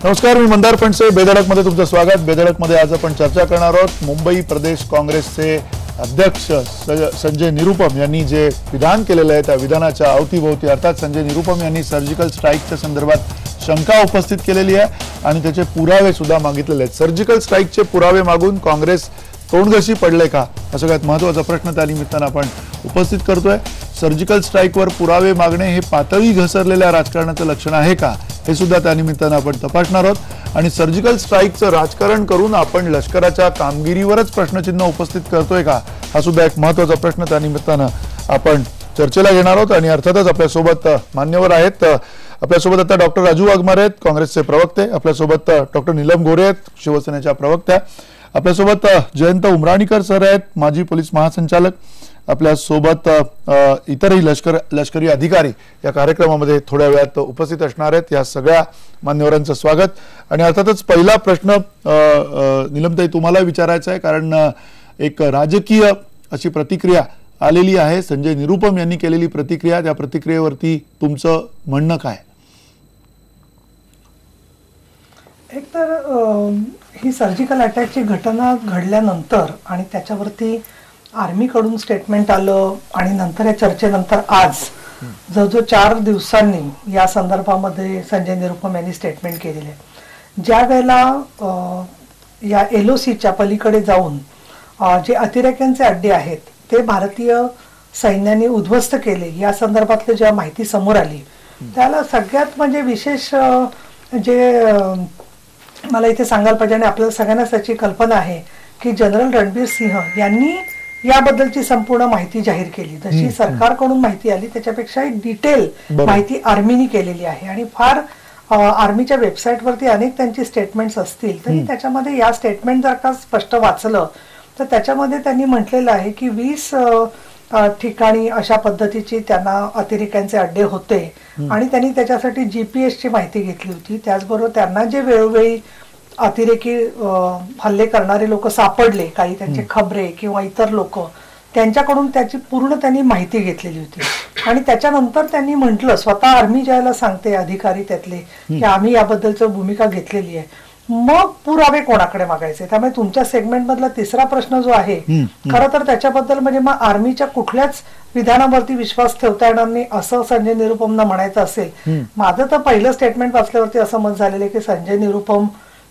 नमस्कार, मी मंदार फणसे. बेधडकमध्ये तुमचं स्वागत. बेधडकमध्ये आज आपण चर्चा करणार आहोत मुंबई प्रदेश काँग्रेसचे अध्यक्ष संजय निरुपम यांनी जे विधान केलेलं आहे त्या विधानाच्या अवतीभोवती अर्थात संजय निरुपम यांनी सर्जिकल स्ट्राईकच्या संदर्भात शंका उपस्थित केलेली आहे आणि त्याचे पुरावे सुद्धा मागितलेले आहेत. सर्जिकल स्ट्राईकचे पुरावे मागून काँग्रेस तोंडघशी पडले का, हा सगळ्यात महत्त्वाचा प्रश्न त्या निमित्तानं आपण उपस्थित करतोय. सर्जिकल स्ट्राईकवर पुरावे मागणे हे पातळी घसरलेल्या राजकारणाचं लक्षण आहे का, हे सुद्धा त्या निमित्तानं आपण तपासणार आहोत. आणि सर्जिकल स्ट्राईकचं राजकारण करून आपण लष्कराच्या कामगिरीवरच प्रश्नचिन्ह उपस्थित करतोय का, हा सुद्धा एक महत्त्वाचा प्रश्न त्या निमित्तानं आपण चर्चेला घेणार आहोत. आणि अर्थातच आपल्यासोबत मान्यवर आहेत. आपल्यासोबत आता डॉक्टर राजू वाघमारे आहेत, काँग्रेसचे प्रवक्ते. आपल्यासोबत डॉक्टर नीलम गोरे आहेत, शिवसेनेच्या प्रवक्त्या. आपल्यासोबत जयंत उमराणीकर सर आहेत, माजी पोलीस महासंचालक. आपल्यासोबत इतरही लष्करी अधिकारी या कार्यक्रमामध्ये थोड्या वेळात उपस्थित असणार आहेत. या सगळ्या मान्यवरांचं स्वागत. आणि अर्थातच पहिला प्रश्न नीलमताई तुम्हाला विचारायचा आहे, कारण एक राजकीय अशी प्रतिक्रिया आलेली आहे, संजय निरुपम यांनी केलेली प्रतिक्रिया. त्या प्रतिक्रियेवरती तुमचं म्हणणं काय? एक तर ही सर्जिकल अटॅकची घटना घडल्यानंतर आणि त्याच्यावरती आर्मीकडून स्टेटमेंट आलं आणि नंतर या चर्चेनंतर आज जवळजवळ 4 दिवसांनी या संदर्भामध्ये संजय निरुपम यांनी स्टेटमेंट केलेले आहे. ज्या वेळेला या LOCच्या पलीकडे जाऊन जे अतिरेक्यांचे अड्डे आहेत ते भारतीय सैन्याने उद्ध्वस्त केले, या संदर्भातली जेव्हा माहिती समोर आली त्याला सगळ्यात म्हणजे विशेष जे मला इथे सांगायला पाहिजे आणि आपल्याला सगळ्यांना त्याची कल्पना आहे की जनरल रणबीर सिंह यांनी याबद्दलची संपूर्ण माहिती जाहीर केली. जशी सरकारकडून माहिती आली त्याच्यापेक्षा डिटेल माहिती आर्मीने केलेली आहे. आणि फार आर्मीच्या वेबसाईटवरती अनेक त्यांची स्टेटमेंट्स असतील तरी त्याच्यामध्ये या स्टेटमेंट जर का स्पष्ट वाचलं तर त्याच्यामध्ये त्यांनी म्हटलेलं आहे की 20 ठिकाणी अशा पद्धतीची त्यांना अतिरेक्यांचे अड्डे होते आणि त्यांनी त्याच्यासाठी GPS ची माहिती घेतली होती. त्याचबरोबर त्यांना जे वेळोवेळी अतिरेकी हल्ले करणारे लोक सापडले, काही त्यांचे खबरे किंवा इतर लोक, त्यांच्याकडून त्याची पूर्ण त्यांनी माहिती घेतलेली होती. आणि त्याच्यानंतर त्यांनी म्हटलं, स्वतः आर्मी ज्याला सांगते अधिकारी त्यातले की आम्ही याबद्दलची भूमिका घेतलेली आहे, मग पुरावे कोणाकडे मागायचे. त्यामुळे तुमच्या सेगमेंट मधला तिसरा प्रश्न जो आहे खरं तर त्याच्याबद्दल म्हणजे मग आर्मीच्या कुठल्याच विधानावरती विश्वास ठेवता येणार नाही असं संजय निरुपमना म्हणायचं असेल. माझं तर पहिलं स्टेटमेंट वाचल्यावरती असं मत झालेलं आहे की संजय निरुपम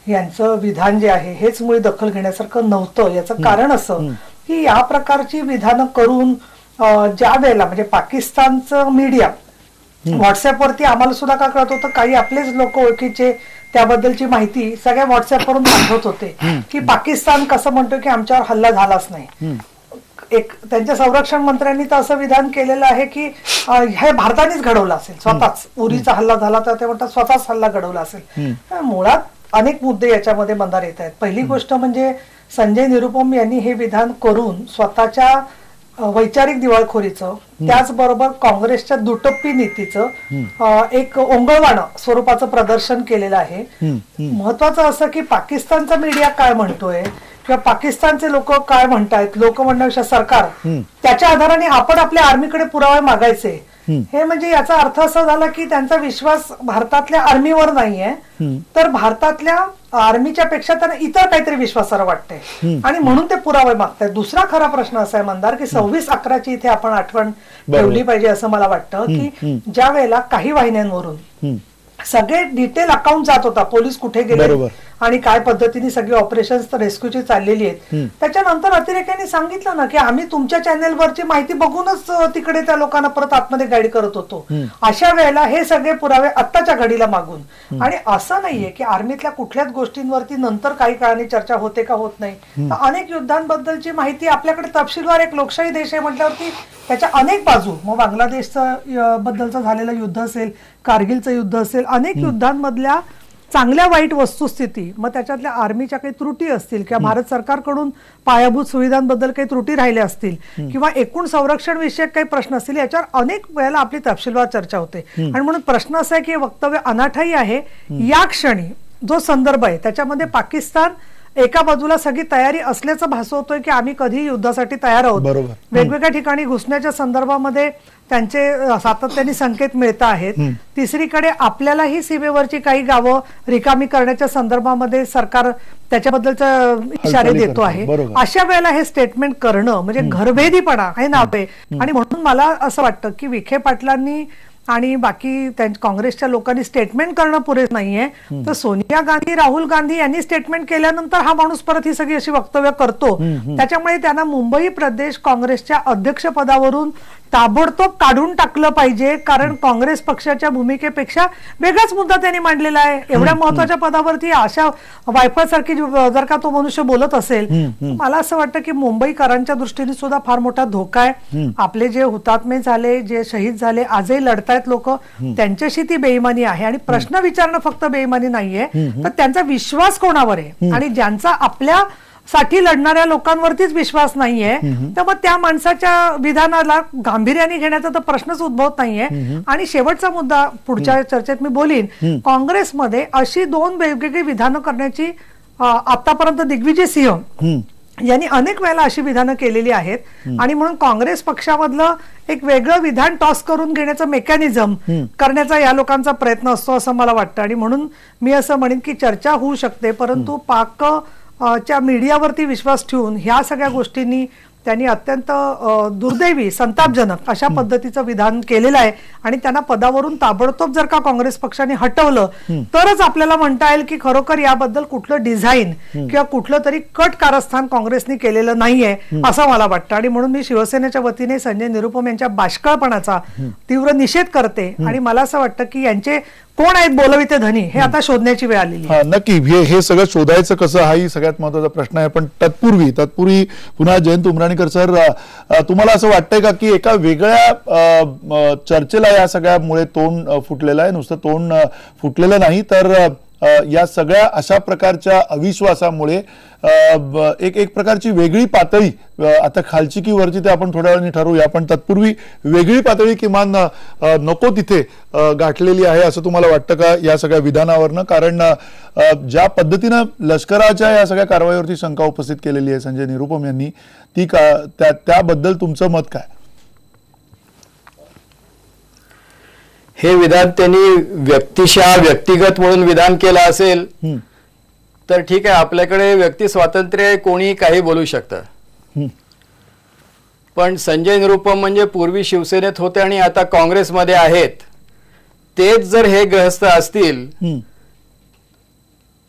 यांचं विधान जे आहे हेच मुळी दखल घेण्यासारखं नव्हतं. याचं कारण असं की या प्रकारची विधानं करून ज्या वेळेला म्हणजे पाकिस्तानचं मीडिया व्हॉट्सअपवरती आम्हाला सुद्धा का कळत होतं, काही आपलेच लोक ओळखीचे त्याबद्दलची माहिती सगळ्या व्हॉट्सअपवरून पाठवत होते की पाकिस्तान कसं म्हणतो की आमच्यावर हल्ला झालाच नाही. एक त्यांच्या संरक्षण मंत्र्यांनी तर असं विधान केलेलं आहे की हे भारतानेच घडवलं असेल, स्वतःच उरीचा हल्ला झाला तर ते म्हणतात स्वतःच हल्ला घडवला असेल. मुळात अनेक मुद्दे याच्यामध्ये मंदार येत आहेत. पहिली गोष्ट म्हणजे संजय निरुपम यांनी हे विधान करून स्वतःच्या वैचारिक दिवाळखोरीचं त्याचबरोबर काँग्रेसच्या दुटप्पी नीतीचं एक ओंगळवाणं स्वरूपाचं प्रदर्शन केलेलं आहे. महत्वाचं असं की पाकिस्तानचा मीडिया काय म्हणतोय किंवा पाकिस्तानचे लोक काय म्हणतायत, लोक म्हणण्यापेक्षा सरकार, त्याच्या आधाराने आपण आपल्या आर्मीकडे पुरावे मागायचे. हे म्हणजे याचा अर्थ असा झाला की त्यांचा विश्वास भारतातल्या आर्मीवर नाहीये तर भारतातल्या आर्मीच्या पेक्षा त्यांना इतर काहीतरी विश्वासार्ह वाटतंय आणि म्हणून ते पुरावे मागतायत. दुसरा खरा प्रश्न असा आहे मंदार की 26/11ची इथे आपण आठवण ठेवली पाहिजे असं मला वाटतं की ज्या वेळेला काही वाहिन्यांवरून सगळे डिटेल अकाउंट जात होता, पोलीस कुठे गेले आणि काय पद्धतीने सगळी ऑपरेशन्स रेस्क्यूची चाललेली आहेत, त्याच्यानंतर अतिरेक्यांनी सांगितलं ना की आम्ही तुमच्या चॅनेलवरची माहिती बघूनच तिकडे त्या लोकांना परत आतमध्ये गाईड करत होतो. अशा वेळेला हे सगळे पुरावे आत्ताच्या घडीला मागून, आणि असं नाहीये की आर्मीतल्या कुठल्याच गोष्टींवरती नंतर काही काळाने चर्चा होते का होत नाही, अनेक युद्धांबद्दलची माहिती आपल्याकडे तपशीलवार एक लोकशाही देश आहे म्हटल्यावरती त्याच्या अनेक बाजू, मग बांगलादेशचं बद्दलचं झालेलं युद्ध असेल, कारगिलचं युद्ध असेल, अनेक युद्धांमधल्या चांगल्या वाईट वस्तुस्थिती, मग त्याच्यातल्या आर्मीच्या काही त्रुटी असतील किंवा भारत सरकारकडून पायाभूत सुविधांबद्दल काही त्रुटी राहिल्या असतील किंवा एकूण संरक्षण विषयक काही प्रश्न असतील, याच्यावर अनेक वेळेला आपली तपशीलवार चर्चा होते. आणि म्हणून प्रश्न असा आहे की हे वक्तव्य अनाठाई आहे. या क्षणी जो संदर्भ आहे त्याच्यामध्ये पाकिस्तान एका बाजूला सगळी तयारी असल्याचं भासवतोय की आम्ही कधी युद्धासाठी तयार आहोत. बरोबर. वेगवेगळ्या ठिकाणी घुसण्याच्या संदर्भामध्ये त्यांचे सातत्याने संकेत मिळत आहेत. तिसरीकडे आपल्यालाही सीमेवरची काही गावं रिकामी करण्याच्या संदर्भामध्ये सरकार त्याच्याबद्दलचा इशारे देतो आहे. अशा वेळेला हे स्टेटमेंट करणं म्हणजे घरभेदीपणा हे नाव आहे. आणि म्हणून मला असं वाटतं की विखे पाटलांनी आणि बाकी काँग्रेसच्या लोकांनी स्टेटमेंट करणं पुरेस नाहीये, तर सोनिया गांधी, राहुल गांधी यांनी स्टेटमेंट केल्यानंतर हा माणूस परत ही सगळी अशी वक्तव्य करतो. त्याच्यामुळे त्यांना मुंबई प्रदेश काँग्रेसच्या अध्यक्षपदावरून ताबडतोब काढून टाकलं पाहिजे. कारण काँग्रेस पक्षाच्या भूमिकेपेक्षा वेगळाच मुद्दा त्यांनी मांडलेला आहे. एवढ्या महत्वाच्या पदावरती अशा वायफळसारखी जर का तो मनुष्य बोलत असेल, मला असं वाटतं की मुंबईकरांच्या दृष्टीने सुद्धा फार मोठा धोका आहे. आपले जे हुतात्मे झाले, जे शहीद झाले, आजही लढतायत लोक, त्यांच्याशी ती बेईमानी आहे. आणि प्रश्न विचारणं फक्त बेईमानी नाहीये, तर त्यांचा विश्वास कोणावर आहे आणि ज्यांचा आपल्या साठी लढणाऱ्या लोकांवरतीच विश्वास नाहीये, तर मग त्या माणसाच्या विधानाला गांभीर्याने घेण्याचा तर प्रश्नच उद्भवत नाहीये. आणि शेवटचा मुद्दा पुढच्या चर्चेत मी बोलीन, काँग्रेसमध्ये अशी दोन वेगवेगळी विधानं करण्याची आतापर्यंत दिग्विजय सिंह यांनी अनेक वेळेला अशी विधानं केलेली आहेत. आणि म्हणून काँग्रेस पक्षामधलं एक वेगळं विधान टॉस करून घेण्याचं मेकॅनिझम करण्याचा या लोकांचा प्रयत्न असतो असं मला वाटतं. आणि म्हणून मी असं म्हणेन की चर्चा होऊ शकते, परंतु पाक च्या मीडियावरती विश्वास ठेवून ह्या सगळ्या गोष्टींनी त्यांनी अत्यंत दुर्दैवी, संतापजनक अशा पद्धतीचं विधान केलेलं आहे. आणि त्यांना पदावरून ताबडतोब जर का काँग्रेस पक्षाने हटवलं तरच आपल्याला म्हणता येईल की खरोखर याबद्दल कुठलं डिझाईन किंवा कुठलं तरी कट कारस्थान काँग्रेसने केलेलं नाहीये असं मला वाटतं. आणि म्हणून मी शिवसेनेच्या वतीने संजय निरुपम यांच्या बाष्कळपणाचा तीव्र निषेध करते. आणि मला असं वाटतं की यांचे कोण आहेत बोलविते धनी हे आता शोधण्याची वेळ आलेली आहे. नक्की हे सगळं शोधायचं कसं हाही सगळ्यात महत्वाचा प्रश्न आहे. पण तत्पूर्वी पुन्हा जयंत उमराणीकर सर, तुम्हाला असं वाटतंय का की एका वेगळ्या चर्चेला या सगळ्यामुळे तोंड फुटलेलं आहे? नुसतं तोंड फुटलेलं नाही, तर या सगळ्या अशा प्रकारच्या अविश्वासामुळे एक प्रकारची वेगळी पातळी, आता खालची की वरची ते आपण थोड्या वेळाने ठरवूया, पण तत्पूर्वी वेगळी पातळी किमान नको तिथे गाठलेली आहे असं तुम्हाला वाटतं का या सगळ्या विधानावरनं? कारण ज्या पद्धतीनं लष्कराच्या या सगळ्या कारवाईवरती शंका उपस्थित केलेली आहे संजय निरुपम यांनी, ती त्याबद्दल तुमचं मत काय? हे विधान त्यांनी व्यक्तिगत म्हणून विधान केलं असेल तर ठीक आहे, आपल्याकडे व्यक्ती स्वातंत्र्य आहे, कोणी काही बोलू शकतं. पण संजय निरुपम म्हणजे पूर्वी शिवसेनेत होते आणि आता काँग्रेसमध्ये आहेत, तेच जर हे ग्रहस्थ असतील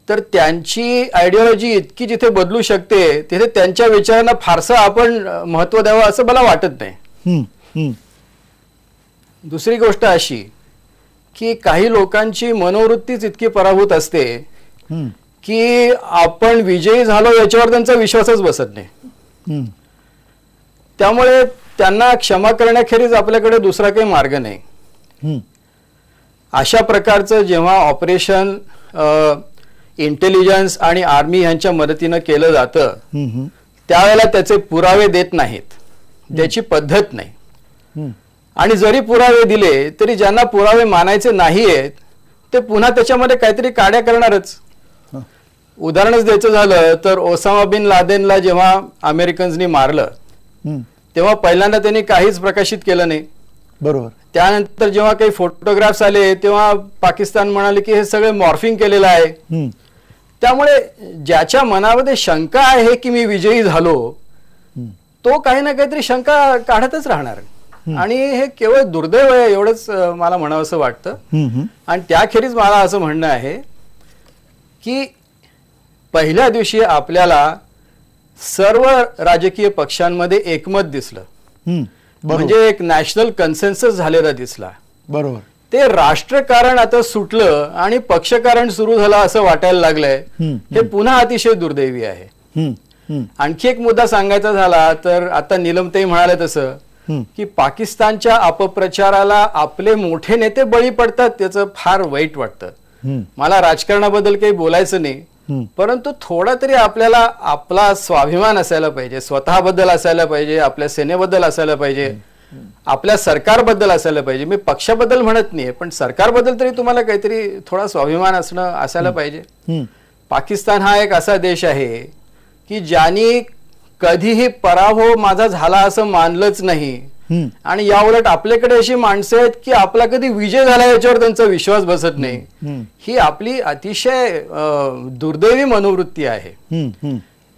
तर त्यांची आयडिओलॉजी इतकी जिथे बदलू शकते तिथे त्यांच्या विचारांना फारसं आपण महत्व द्यावं असं मला वाटत नाही. दुसरी गोष्ट अशी की काही लोकांची मनोवृत्तीच इतकी पराभूत असते की आपण विजयी झालो याच्यावर त्यांचा विश्वासच बसत नाही. त्यामुळे त्यांना क्षमा करण्याखेरीज आपल्याकडे दुसरा काही मार्ग नाही. अशा प्रकारचं जेव्हा ऑपरेशन इंटेलिजन्स आणि आर्मी यांच्या मदतीनं केलं जातं त्यावेळेला त्याचे पुरावे देत नाहीत, त्याची पद्धत नाही. आणि जरी पुरावे दिले तरी ज्यांना पुरावे मानायचे नाहीयेत ते पुन्हा त्याच्यामध्ये काहीतरी काड्या करणारच. उदाहरणच द्यायचं झालं तर ओसामा बिन लादेनला जेव्हा अमेरिकन्सनी मारलं तेव्हा पहिल्यांदा त्यांनी काहीच प्रकाशित केलं नाही. बरोबर. त्यानंतर जेव्हा काही फोटोग्राफ्स आले तेव्हा पाकिस्तान म्हणाले की हे सगळे मॉर्फिंग केलेलं आहे. त्यामुळे ज्याच्या मनामध्ये शंका आहे की मी विजयी झालो तो काही ना काहीतरी शंका काढतच राहणार. आणि हे केवळ दुर्दैव आहे एवढंच मला म्हणावं असं वाटतं. आणि त्याखेरीज मला असं म्हणणं आहे की पहिल्या दिवशी आपल्याला सर्व राजकीय पक्षांमध्ये एकमत दिसलं, म्हणजे एक नॅशनल कन्सेन्सस झालेला दिसला. बरोबर. ते राष्ट्रकारण आता सुटलं आणि पक्षकारण सुरू झालं असं वाटायला लागलंय. हे पुन्हा अतिशय दुर्दैवी आहे. आणखी एक मुद्दा सांगायचा झाला तर आता नीलमताई म्हणाले तसं की पाकिस्तानच्या अपप्रचाराला आपले मोठे नेते बळी पडतात, त्याचं फार वाईट वाटतं. मला राजकारणाबद्दल काही बोलायचं नाही, परंतु थोडा तरी आपल्याला आपला स्वाभिमान असायला पाहिजे, स्वतःबद्दल असायला पाहिजे, आपल्या सेनेबद्दल असायला पाहिजे, आपल्या सरकारबद्दल असायला पाहिजे. मी पक्षाबद्दल म्हणत नाहीये पण सरकारबद्दल तरी तुम्हाला काहीतरी थोडा स्वाभिमान असणं असायला पाहिजे. पाकिस्तान हा एक असा देश आहे की ज्यांनी कधीही पराभव माझा झाला असं मानलंच नाही, आणि याउलट आपल्याकडे अशी माणसं आहेत की आपला कधी विजय झाला याच्यावर त्यांचा विश्वास बसत नाही. ही आपली अतिशय दुर्दैवी मनोवृत्ती आहे.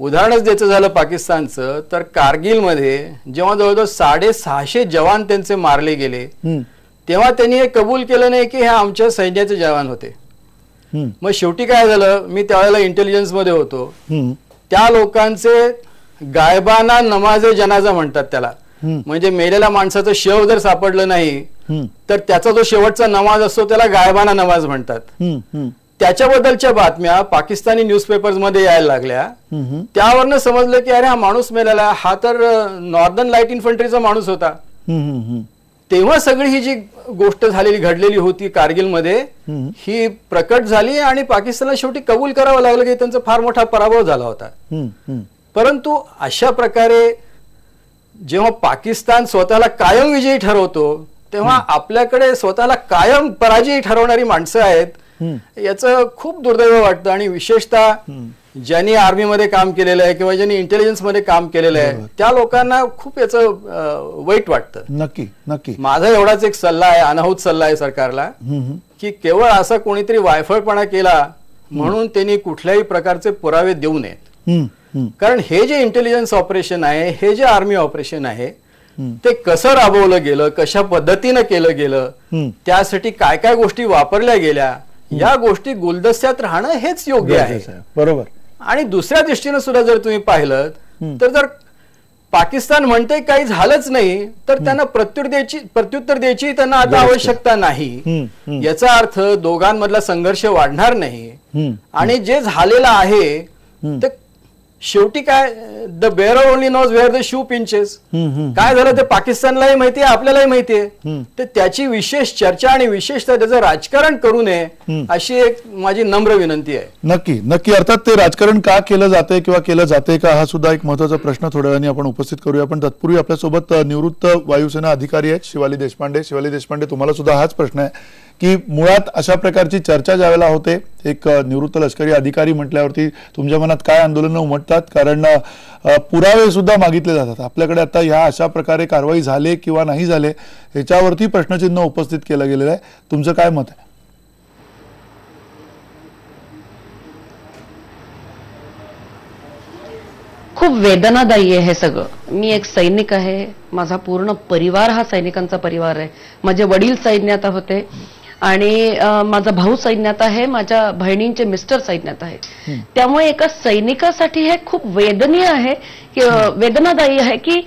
उदाहरणच द्यायचं झालं पाकिस्तानचं तर कारगिलमध्ये जेव्हा जवळजवळ 650 जवान त्यांचे मारले गेले तेव्हा त्यांनी हे कबूल केलं नाही की हे आमच्या सैन्याचे जवान होते. मग शेवटी काय झालं, मी त्यावेळेला इंटेलिजन्स मध्ये होतो, त्या लोकांचे गायबाना नमाजे जनाजा म्हणतात त्याला, म्हणजे मेलेल्या माणसाचं शव जर सापडलं नाही तर त्याचा जो शेवटचा नमाज असतो त्याला गायबाना नमाज म्हणतात. त्याच्याबद्दलच्या बातम्या पाकिस्तानी न्यूजपेपर्स मध्ये यायला लागल्या. त्यावरनं समजलं की अरे हा माणूस मेलेला, हा तर नॉर्दर्न लाईट इन्फंट्रीचा माणूस होता. तेव्हा सगळी ही जी गोष्ट झालेली घडलेली होती कारगिलमध्ये ही प्रकट झाली आणि पाकिस्तानला शेवटी कबूल करावं लागलं की त्यांचा फार मोठा पराभव झाला होता. परंतु अशा प्रकारे जेव्हा पाकिस्तान स्वतःला कायम विजयी ठरवतो तेव्हा आपल्याकडे स्वतःला कायम पराजयी ठरवणारी माणसं आहेत. याचं खूप दुर्दैव वाटतं, आणि विशेषतः ज्यांनी आर्मीमध्ये काम केलेलं आहे किंवा ज्यांनी इंटेलिजन्स मध्ये काम केलेलं आहे त्या लोकांना खूप याचं वाईट वाटतं. नक्की नक्की. माझा एवढाच एक सल्ला आहे, अनाहूत सल्ला आहे सरकारला, की केवळ असा कोणीतरी वायफळपणा केला म्हणून त्यांनी कुठल्याही प्रकारचे पुरावे देऊ नयेत. कारण हे जे इंटेलिजन्स ऑपरेशन आहे, हे जे आर्मी ऑपरेशन आहे, ते कसं राबवलं गेलं, कशा पद्धतीनं केलं गेलं, त्यासाठी काय काय गोष्टी वापरल्या गेल्या, या गोष्टी गुलदस्त्यात राहणं हेच योग्य आहे. बरोबर. आणि दुसऱ्या दृष्टीनं सुद्धा जर तुम्ही पाहिलं तर जर पाकिस्तान म्हणते काही झालंच नाही तर त्यांना प्रत्युत्तर द्यायची त्यांना आता आवश्यकता नाही. याचा अर्थ दोघांमधला संघर्ष वाढणार नाही, आणि जे झालेलं आहे ते शेवटी काय, the bear only knows where the shoe pinches. काय झालं ते पाकिस्तानलाही माहितीये, आपल्यालाही माहितीये. तर त्याची विशेष चर्चा आणि विशेषतः त्याचं राजकारण करू नये अशी एक माझी नम्र विनंती आहे. नक्की नक्की. अर्थात ते राजकारण का केलं जाते किंवा केलं जाते का हा सुद्धा एक महत्वाचा प्रश्न थोड्या वेळाने आपण उपस्थित करूया. पण तत्पूर्वी आपल्यासोबत निवृत्त वायुसेना अधिकारी आहेत शिवाली देशपांडे. शिवाली देशपांडे, तुम्हाला सुद्धा हाच प्रश्न आहे की मुळात अशा प्रकारची चर्चा ज्यावेळेला होते, एक निवृत्त लष्करी अधिकारी म्हटल्यावरती तुमच्या मनात काय आंदोलनं उमटतात? कारण पुरावे सुद्धा मागितले जातात. आपल्याकडे आता ह्या अशा प्रकारे कारवाई झाले किंवा नाही झाले याच्यावरती प्रश्नचिन्ह उपस्थित केलं गेलेलं आहे. तुमचं काय मत आहे? खूप वेदनादायी आहे हे सगळं. मी एक सैनिक आहे, माझा पूर्ण परिवार हा सैनिकांचा परिवार आहे. माझे वडील सैन्यात होते आणि माझा भाऊ सैन्यात आहे, माझ्या बहिणींचे मिस्टर सैन्यात आहे. त्यामुळे एका सैनिकासाठी हे खूप वेदनीय आहे, वेदनादायी आहे की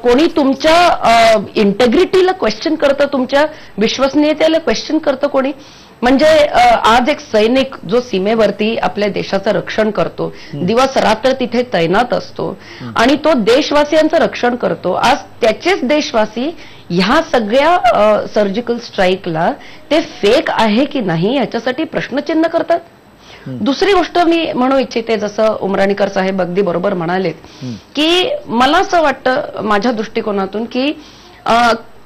कोणी तुमच्या इंटेग्रिटीला क्वेश्चन करतं, तुमच्या विश्वसनीयतेला क्वेश्चन करतं कोणी. म्हणजे आज एक सैनिक जो सीमेवरती आपल्या देशाचं रक्षण करतो, दिवस रात्र तिथे तैनात असतो आणि तो देशवासियांचं रक्षण करतो, आज त्याचेच देशवासी ह्या सगळ्या सर्जिकल स्ट्राईकला ते फेक आहे की नाही याच्यासाठी प्रश्नचिन्ह करतात. दुसरी गोष्ट मी म्हणू इच्छिते, जसं उमराणीकर साहेब अगदी बरोबर म्हणालेत की मला असं वाटतं माझ्या दृष्टिकोनातून की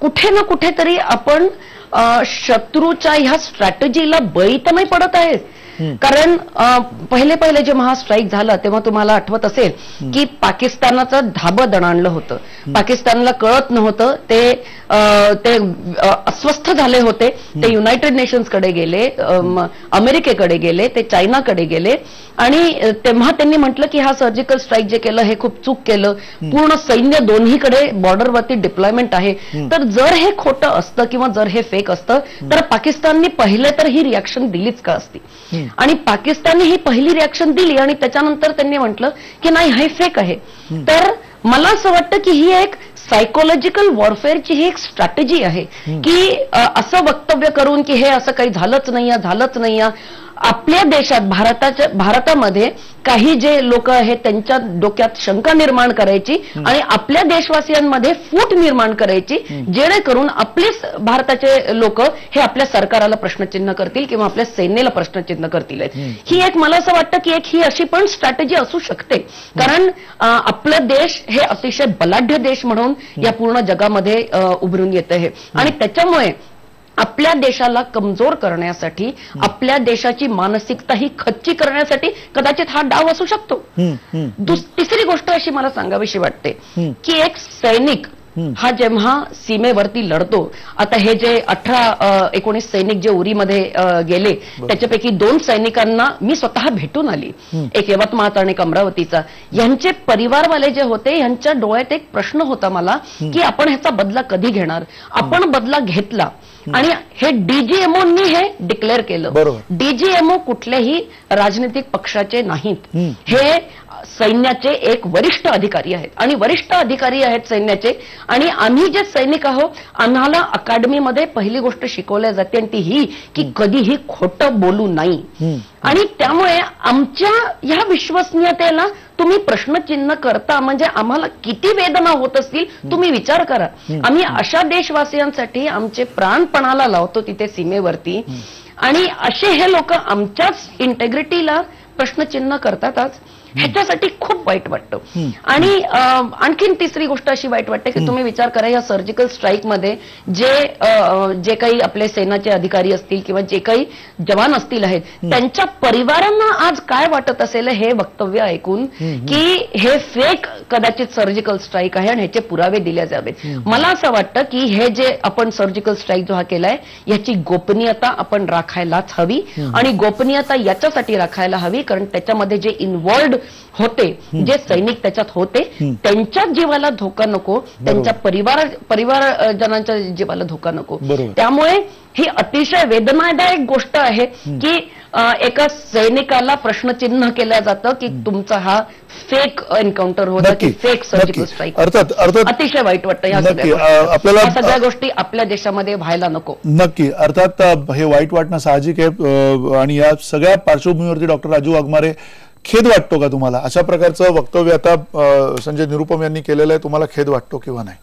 कुठे ना कुठेतरी आपण शत्रूच्या ह्या स्ट्रॅटेजीला बळी तर नाही पडत आहेत. कारण पहिले जेव्हा हा स्ट्राईक झाला तेव्हा तुम्हाला आठवत असेल की पाकिस्तानाचं धाबं दणाणलं होतं. पाकिस्तानला कळत नव्हतं, ते अस्वस्थ झाले होते. ते युनायटेड नेशन्सकडे गेले, अमेरिकेकडे गेले, ते चायनाकडे गेले आणि तेव्हा त्यांनी म्हटलं की हा सर्जिकल स्ट्राईक जे केलं हे खूप चूक केलं, पूर्ण सैन्य दोन्हीकडे बॉर्डरवरती डिप्लॉयमेंट आहे. तर जर हे खोटं असतं किंवा जर हे फेक असतं तर पाकिस्तानने पहिले तर ही रिॲक्शन दिलीच का असती. आणि पाकिस्तानने ही पहिली रिॲक्शन दिली आणि त्याच्यानंतर त्यांनी म्हटलं की नाही हे फेक आहे. तर मला असं वाटतं की ही एक सायकोलॉजिकल वॉरफेअरची ही एक स्ट्रॅटेजी आहे की असं वक्तव्य करून की हे असं काही झालंच नाही. आपल्या देशात भारतामध्ये काही जे लोक आहेत त्यांच्या डोक्यात शंका निर्माण करायची आणि आपल्या देशवासियांमध्ये फूट निर्माण करायची, जेणेकरून आपले भारताचे लोक हे आपल्या सरकाराला प्रश्नचिन्ह करतील किंवा आपल्या सेनेला प्रश्नचिन्ह करतील. ही एक मला असं वाटतं की ही अशी पण स्ट्रॅटेजी असू शकते. कारण आपला देश हे अतिशय बलाढ्य देश म्हणून या पूर्ण जगामध्ये उभरून येत आहे आणि त्याच्यामुळे आपल्या देशाला कमजोर करण्यासाठी, आपल्या देशाची मानसिकता ही खच्ची करण्यासाठी कदाचित हा डाव असू शकतो. तिसरी गोष्ट अशी मला सांगावीशी वाटते की एक सैनिक हा जेव्हा सीमेवरती लढतो, आता हे जे 18-19 सैनिक जे उरीमध्ये गेले त्याच्यापैकी 2 सैनिकांना मी स्वतः भेटून आली, एक यवतमाळचा आणि एक अमरावतीचा. यांचे परिवारवाले जे होते यांच्या डोळ्यात एक प्रश्न होता मला की आपण ह्याचा बदला कधी घेणार. आपण बदला घेतला आणि हे डीजीएमओनी हे डिक्लेअर केलं. डीजीएमओ कुठल्याही राजनीतिक पक्षाचे नाहीत, हे सैन्याचे एक वरिष्ठ अधिकारी आहेत आणि वरिष्ठ अधिकारी आहेत सैन्याचे. आणि आम्ही जे सैनिक आहोत आम्हाला अकादमीमध्ये पहिली गोष्ट शिकवल्या जाते आणि ती ही की कधीही खोटं बोलू नाही. आणि त्यामुळे आमच्या ह्या विश्वसनीयतेला तुम्ही प्रश्नचिन्ह करता म्हणजे आम्हाला किती वेदना होत असतील तुम्ही विचार करा. आम्ही अशा देशवासियांसाठी आमचे प्राणपणाला लावतो तिथे सीमेवरती आणि असे हे लोक आमच्याच इंटेग्रिटीला प्रश्नचिन्ह करतातच. ह्याच्यासाठी खूप वाईट वाटतं. आणि आणखीन तिसरी गोष्ट अशी वाईट वाटते की तुम्ही विचार करा या सर्जिकल स्ट्राईक मध्ये जे काही आपले सेनाचे अधिकारी असतील किंवा जे काही जवान असतील आहेत त्यांच्या परिवारांना आज काय वाटत असेल हे वक्तव्य ऐकून की हे फेक कदाचित सर्जिकल स्ट्राईक आहे आणि ह्याचे पुरावे दिले जावेत. मला असं वाटतं की हे जे आपण सर्जिकल स्ट्राईक जो हा केलाय याची गोपनीयता आपण राखायलाच हवी. आणि गोपनीयता याच्यासाठी राखायला हवी कारण त्याच्यामध्ये जे इन्व्हॉल्ड होते, जे सैनिक त्याच्यात होते त्यांच्याच जीवाला धोका नको, त्यांच्या परिवारजनांच्या जीवाला धोका नको. त्यामुळे ही अतिशय वेदनादायक गोष्ट आहे की एका सैनिकाला प्रश्नचिन्ह केलं जातं की तुमचा हा फेक एन्काउंटर होता की फेक सर्जिकल स्ट्राईक. अतिशय वाईट वाटतं या सगळ्या गोष्टी आपल्या देशामध्ये व्हायला नको. नक्की, अर्थात हे वाईट वाटणं साहजिक आहे. आणि या सगळ्या पार्श्वभूमीवरती डॉक्टर राजू वाघमारे खेद वाटतो का तुम्हाला? अशा प्रकारचं वक्तव्य आता संजय निरुपम यांनी केलेलं आहे, तुम्हाला खेद वाटतो किंवा नाही?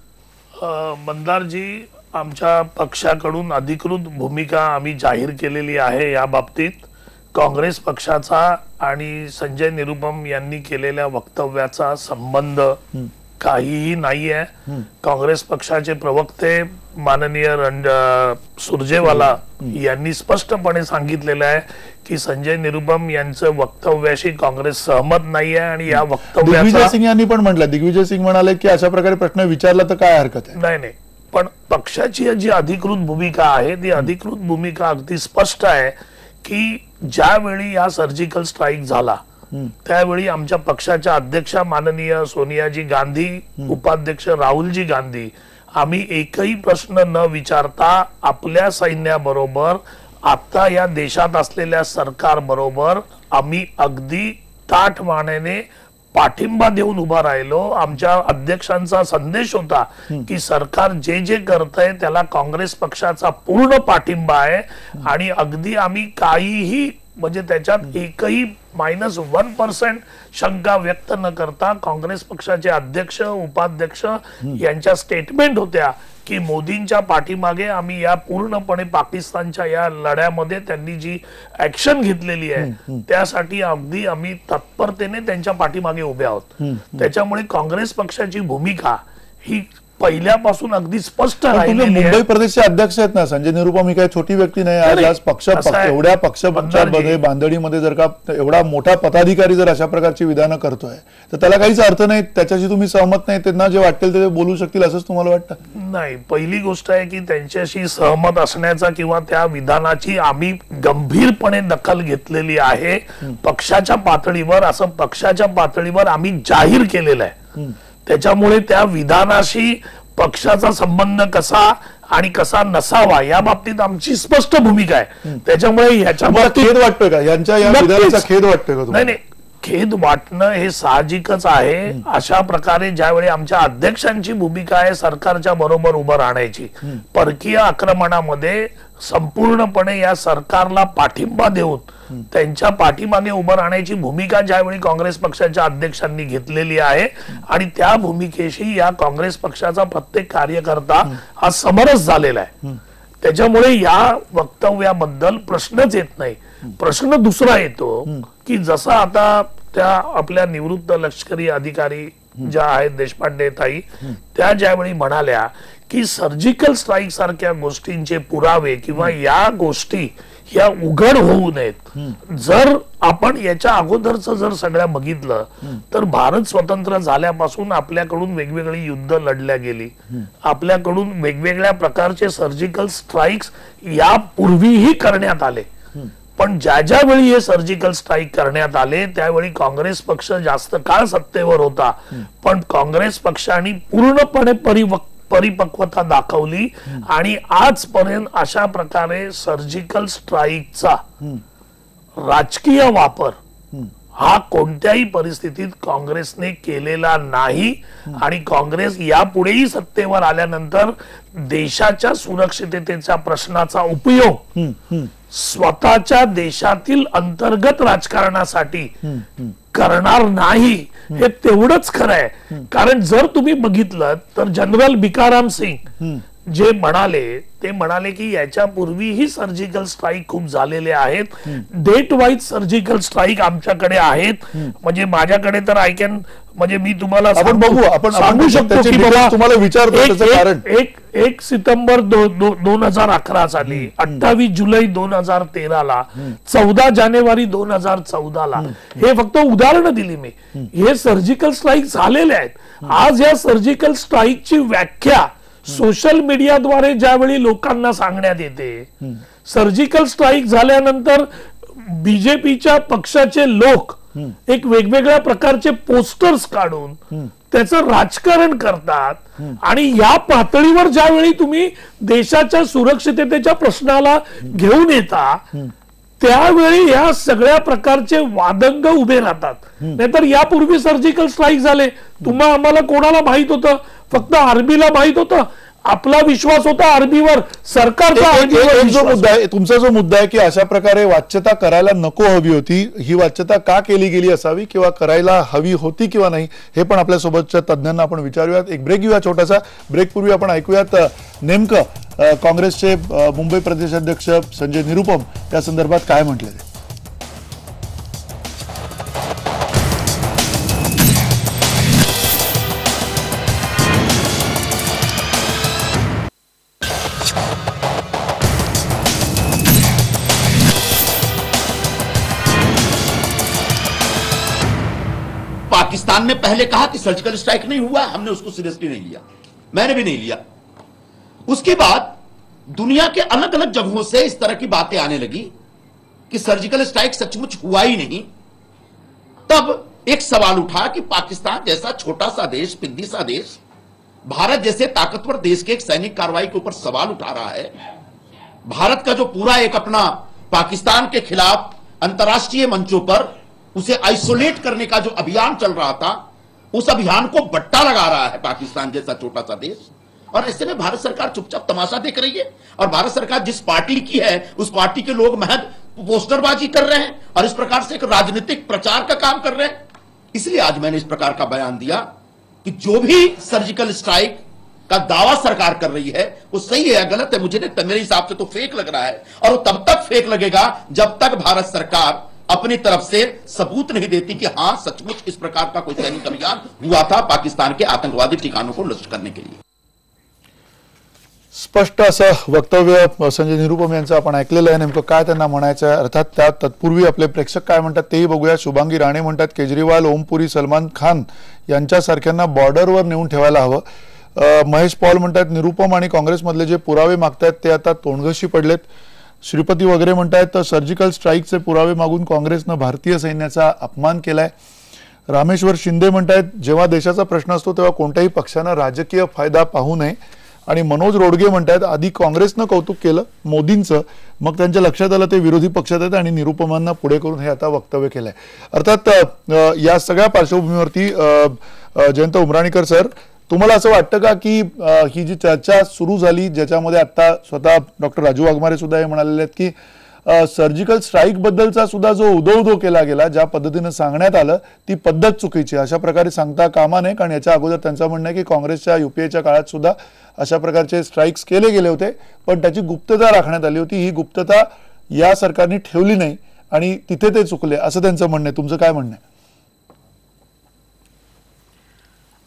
मंदारजी, आमच्या पक्षाकडून अधिकृत भूमिका आम्ही जाहीर केलेली आहे या बाबतीत. काँग्रेस पक्षाचा आणि संजय निरुपम यांनी केलेल्या वक्तव्याचा संबंध काहीही नाही आहे. काँग्रेस पक्षाचे प्रवक्ते माननीय सुरजेवाला यांनी स्पष्टपणे सांगितलेलं आहे की संजय निरुपम यांचं वक्तव्याशी काँग्रेस सहमत नाही आहे. आणि या वक्तव्याचा दिग्विजय सिंग यांनी पण म्हटलं, दिग्विजय सिंग म्हणाले की अशा प्रकारे प्रश्न विचारला तर काय हरकत आहे. नाही, पण पक्षाची जी अधिकृत भूमिका आहे ती अधिकृत भूमिका अगदी स्पष्ट आहे की ज्यावेळी या सर्जिकल स्ट्राईक झाला त्यावेळी आमच्या पक्षाच्या अध्यक्षा माननीय सोनियाजी गांधी, उपाध्यक्ष राहुलजी गांधी, आम्ही एकही प्रश्न न विचारता आपल्या सैन्याबरोबर आता या देशात असलेल्या सरकार बरोबर आम्ही अगदी ताठ मानेने पाठिंबा देऊन उभा राहिलो. आमच्या अध्यक्षांचा संदेश होता की सरकार जे जे करतंय त्याला काँग्रेस पक्षाचा पूर्ण पाठिंबा आहे आणि अगदी आम्ही काहीही म्हणजे त्याच्यात एकही -1% शंका व्यक्त न करता काँग्रेस पक्षाचे अध्यक्ष, उपाध्यक्ष यांच्या स्टेटमेंट होत्या की मोदींच्या पाठीमागे आम्ही या पूर्णपणे पाकिस्तानच्या या लढ्यामध्ये त्यांनी जी ऍक्शन घेतलेली आहे त्यासाठी अगदी आम्ही तत्परतेने त्यांच्या पाठीमागे उभे आहोत. त्याच्यामुळे काँग्रेस पक्षाची भूमिका ही पहिल्यापासून अगदी स्पष्ट राहिलेली आहे. मुंबई प्रदेशचे अध्यक्ष आहेत ना संजय निरुपम, ही काही छोटी व्यक्ती नाही. आज पक्ष एवढ्या पक्षामध्ये बांधणीमध्ये जर का एवढा मोठा पदाधिकारी जर अशा प्रकारची विधानं करतोय तर त्याला काहीच अर्थ नाही. त्याच्याशी तुम्ही सहमत नाही, त्यांना जे वाटेल ते बोलू शकतील असंच तुम्हाला वाटतं? नाही, पहिली गोष्ट आहे की त्यांच्याशी सहमत असण्याचा किंवा त्या विधानाची आम्ही गंभीरपणे दखल घेतलेली आहे पक्षाच्या पातळीवर. असं पक्षाच्या पातळीवर आम्ही जाहीर केलेलं आहे. त्याच्यामुळे त्या विधानाशी पक्षाचा संबंध कसा आणि कसा नसावा या बाबतीत आमची स्पष्ट भूमिका आहे. त्याच्यामुळे ह्याच्या खेद वाटतोय का? यांच्या या विधानाचा खेद वाटतोय का? नाही, खेद वाटणं हे साहजिकच आहे. अशा प्रकारे ज्यावेळी आमच्या अध्यक्षांची भूमिका आहे सरकारच्या बरोबर उभं राहण्याची, परकीय आक्रमणामध्ये संपूर्णपणे या सरकारला पाठिंबा देऊन त्यांच्या पाठीमागे उभं राहण्याची भूमिका ज्यावेळी काँग्रेस पक्षाच्या अध्यक्षांनी घेतलेली आहे आणि त्या भूमिकेशी या काँग्रेस पक्षाचा प्रत्येक कार्यकर्ता हा समरस झालेला आहे. त्याच्यामुळे या वक्तव्याबद्दल प्रश्नच येत नाही. प्रश्न दुसरा येतो की जसं आता त्या आपल्या निवृत्त लष्करी अधिकारी ज्या आहेत देशपांडे ताई, त्या ज्यावेळी म्हणाल्या की सर्जिकल स्ट्राईक सारख्या गोष्टींचे पुरावे किंवा या गोष्टी या उघड होऊ नयेत. जर आपण याच्या अगोदरच जर सगळ्या बघितलं तर भारत स्वतंत्र झाल्यापासून आपल्याकडून वेगवेगळी युद्ध लढल्या गेली, आपल्याकडून वेगवेगळ्या प्रकारचे सर्जिकल स्ट्राईक्स यापूर्वीही करण्यात आले. पण ज्या वेळी हे सर्जिकल स्ट्राईक करण्यात आले त्यावेळी काँग्रेस पक्ष जास्त काळ सत्तेवर होता, पण काँग्रेस पक्षाने पूर्णपणे परिपक्वता दाखवली आणि आजपर्यंत अशा प्रकारे सर्जिकल स्ट्राईकचा राजकीय वापर हा कोणत्याही परिस्थितीत काँग्रेसने केलेला नाही. आणि काँग्रेस यापुढेही सत्तेवर आल्यानंतर देशाच्या सुरक्षिततेच्या प्रश्नाचा उपयोग स्वतःच्या देशातील अंतर्गत राजकारणासाठी करणार नाही, हे तेवढंच खरं आहे. कारण जर तुम्ही बघितलं तर जनरल भिकाराम सिंग जे म्हणाले की याच्यापूर्वीही सर्जिकल स्ट्राईक खूप झालेले आहेत, डेट वाईज सर्जिकल स्ट्राईक आमच्याकडे आहेत. म्हणजे माझ्याकडे तर म्हणजे मी तुम्हाला सांगू शकतो की बाबा तुम्हाला विचारतो त्याचं कारण 1 सितंबर 2011 साली, 28 जुलै 2013 ला, 14 जानेवारी 2014 ला, हे फक्त उदाहरणं दिली मी. हे सर्जिकल स्ट्राईक झालेले आहेत. आज या सर्जिकल स्ट्राईकची व्याख्या सोशल मीडियाद्वारे ज्यावेळी लोकांना सांगण्यात येते, सर्जिकल स्ट्राईक झाल्यानंतर बीजेपीच्या पक्षाचे लोक एक वेगवेगळ्या प्रकारचे पोस्टर्स काढून त्याचं राजकारण करतात. आणि या पातळीवर ज्यावेळी तुम्ही देशाच्या सुरक्षिततेच्या प्रश्नाला घेऊन येता त्यावेळी या सगळ्या प्रकारचे वादंग उभे राहतात. नाहीतर यापूर्वी सर्जिकल स्ट्राईक झाले, तुम्हा आम्हाला कोणाला माहित होतं? फक्त आर्मीला माहित होतं. आपला विश्वास होता आर्मीवर, सरकारचा जो मुद्दा आहे, तुमचा जो मुद्दा आहे की अशा प्रकारे वाच्यता करायला नको हवी होती, ही वाच्यता का केली गेली असावी किंवा करायला हवी होती किंवा नाही, हे पण आपल्या सोबतच्या तज्ञांना आपण विचारूयात. एक ब्रेक घेऊया छोटासा. ब्रेक पूर्वी आपण ऐकूयात नेमकं काँग्रेसचे मुंबई प्रदेशाध्यक्ष संजय निरुपम या संदर्भात काय म्हटले ते. पाकिस्तान ने पहले कहा कि सर्जिकल स्ट्राइक नहीं हुआ, हमने उसको सीरियसली नहीं लिया, मैंने भी नहीं लिया. उसके बाद दुनिया के अलग अलग जगहों से इस तरह की बातें आने लगी कि सर्जिकल स्ट्राइक सचमुच हुआ ही नहीं. तब एक सवाल उठा कि पाकिस्तान जैसा छोटा सा देश, पिद्दी सा देश, भारत जैसे ताकतवर देश के एक सैनिक कार्रवाई के ऊपर सवाल उठा रहा है. भारत का जो पूरा एक अपना पाकिस्तान के खिलाफ अंतर्राष्ट्रीय मंचों पर उसे आइसोलेट करने का जो अभियान चल रहा था, उस अभियान को बट्टा लगा रहा है पाकिस्तान जैसा छोटा सा देश. और ऐसे में भारत सरकार चुपचाप तमाशा देख रही है. और भारत सरकार जिस पार्टी की है उस पार्टी के लोग महज पोस्टरबाजी कर रहे हैं और इस प्रकार से एक राजनीतिक प्रचार का काम कर रहे हैं. इसलिए आज मैंने इस प्रकार का बयान दिया कि जो भी सर्जिकल स्ट्राइक का दावा सरकार कर रही है वो सही है या गलत है, मुझे नहीं, मेरे हिसाब से तो फेक लग रहा है. और वो तब तक फेक लगेगा जब तक भारत सरकार अपनी तरफ से सबूत नहीं देती कि हां सचमुच इस प्रकार का कोई सैनिक अभियान हुआ था पाकिस्तान के आतंकवादी ठिकानों को नष्ट करने के लिए. स्पष्ट असं वक्तव्य संजय निरुपम यांचं आपण ऐकलेलं आहे. नेमकं काय त्यांना म्हणायचं आहे, अर्थात त्या तत्पूर्वी आपले प्रेक्षक काय म्हणतात तेही बघूया. शुभांगी राणे म्हणतात केजरीवाल, ओमपुरी, सलमान खान यांच्यासारख्यांना बॉर्डरवर नेऊन ठेवायला हवं. महेश पॉल म्हणतात निरुपम आणि काँग्रेसमधले जे पुरावे मागतायत ते आता तोंडघशी पडलेत. श्रीपती वगैरे म्हणतायत सर्जिकल स्ट्राईकचे पुरावे मागून काँग्रेसनं भारतीय सैन्याचा अपमान केलाय. रामेश्वर शिंदे म्हणतायत जेव्हा देशाचा प्रश्न असतो तेव्हा कोणत्याही पक्षानं राजकीय फायदा पाहू नये. आणि मनोज रोडगे म्हणतायत आधी काँग्रेसनं कौतुक केलं मोदींचं, मग त्यांच्या लक्षात आलं ते विरोधी पक्षात आहेत आणि निरुपमांना पुढे करून हे आता वक्तव्य केलंय. अर्थात या सगळ्या पार्श्वभूमीवरती जयंत उमराणीकर सर, तुम्हाला असं वाटतं का की ही जी चर्चा सुरू झाली ज्याच्यामध्ये आता स्वतः डॉक्टर राजू वाघमारे सुद्धा हे म्हणालेले आहेत की सर्जिकल स्ट्राईक बद्दलचा सुद्धा जो उदो केला गेला, ज्या पद्धतीने सांगण्यात आलं ती पद्धत चुकीची, अशा प्रकारे सांगता कामा नये. कारण याच्या अगोदर त्यांचं म्हणणं आहे की काँग्रेसच्या युपीएच्या काळात सुद्धा अशा प्रकारचे स्ट्राईक्स केले गेले होते पण त्याची गुप्तता राखण्यात आली होती. ही गुप्तता या सरकारने ठेवली नाही आणि तिथे ते चुकले असं त्यांचं म्हणणं आहे. तुमचं काय म्हणणं आहे?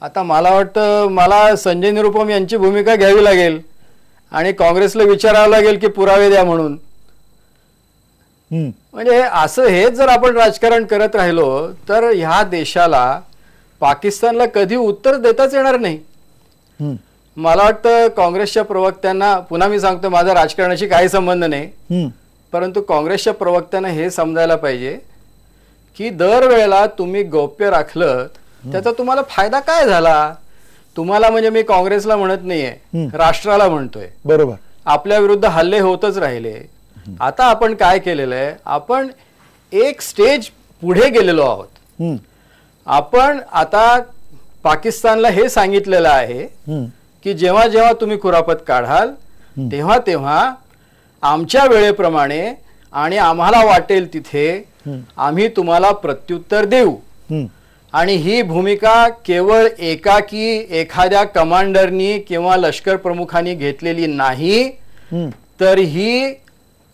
आता मला वाटतं मला संजय निरुपम यांची भूमिका घ्यावी लागेल आणि काँग्रेसला विचारावं लागेल की पुरावे द्या म्हणून. म्हणजे असं हेच जर आपण राजकारण करत राहिलो तर ह्या देशाला पाकिस्तानला कधी उत्तर देताच येणार नाही. मला वाटतं काँग्रेसच्या प्रवक्त्यांना, पुन्हा मी सांगतो माझा राजकारणाशी काही संबंध नाही, परंतु काँग्रेसच्या प्रवक्त्यांना हे समजायला पाहिजे की दरवेळेला तुम्ही गौप्य राखलं त्याचा तुम्हाला फायदा काय झाला. तुम्हाला म्हणजे मी काँग्रेसला म्हणत नाहीये, राष्ट्राला म्हणतोय. बरोबर. आपल्या विरुद्ध हल्ले होतच राहिले. आता आपण काय केलेलं आहे, आपण एक स्टेज पुढे गेलेलो आहोत. आपण आता पाकिस्तानला हे सांगितलेलं आहे की जेव्हा जेव्हा तुम्ही कुरापत काढाल तेव्हा तेव्हा आमच्या वेळेप्रमाणे आणि आम्हाला वाटेल तिथे आम्ही तुम्हाला प्रत्युत्तर देऊ. आणि ही भूमिका केवळ एकाकी एखाद्या कमांडरनी किंवा लष्कर प्रमुखांनी घेतलेली नाही, तर ही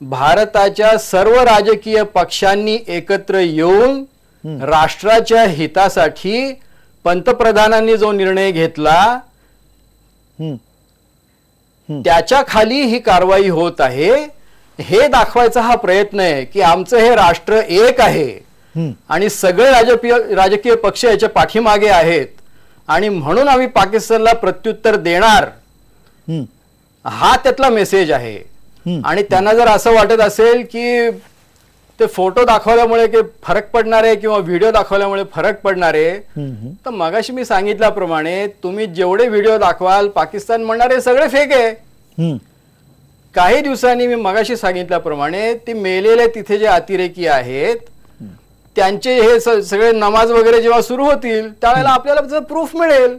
भारताच्या सर्व राजकीय पक्षांनी एकत्र येऊन राष्ट्राच्या हितासाठी पंतप्रधानांनी जो निर्णय घेतला त्याच्या खाली ही कारवाई होत आहे. हे दाखवायचा हा प्रयत्न आहे की आमचं हे राष्ट्र एक आहे आणि सगळे राजकीय पक्ष याच्या पाठीमागे आहेत आणि म्हणून आम्ही पाकिस्तानला प्रत्युत्तर देणार, हा त्यातला मेसेज आहे. आणि त्यांना जर असं वाटत असेल की ते फोटो दाखवल्यामुळे की फरक पडणार आहे किंवा व्हिडिओ दाखवल्यामुळे फरक पडणार आहे, तर मगाशी मी सांगितल्याप्रमाणे तुम्ही जेवढे व्हिडिओ दाखवाल पाकिस्तान म्हणणार हे सगळे फेक आहे. काही दिवसांनी मी मगाशी सांगितल्याप्रमाणे ते मेलेले तिथे जे अतिरेकी आहेत त्यांचे हे सगळे नमाज वगैरे जेव्हा सुरू होतील त्यावेळेला आपल्याला प्रूफ मिळेल.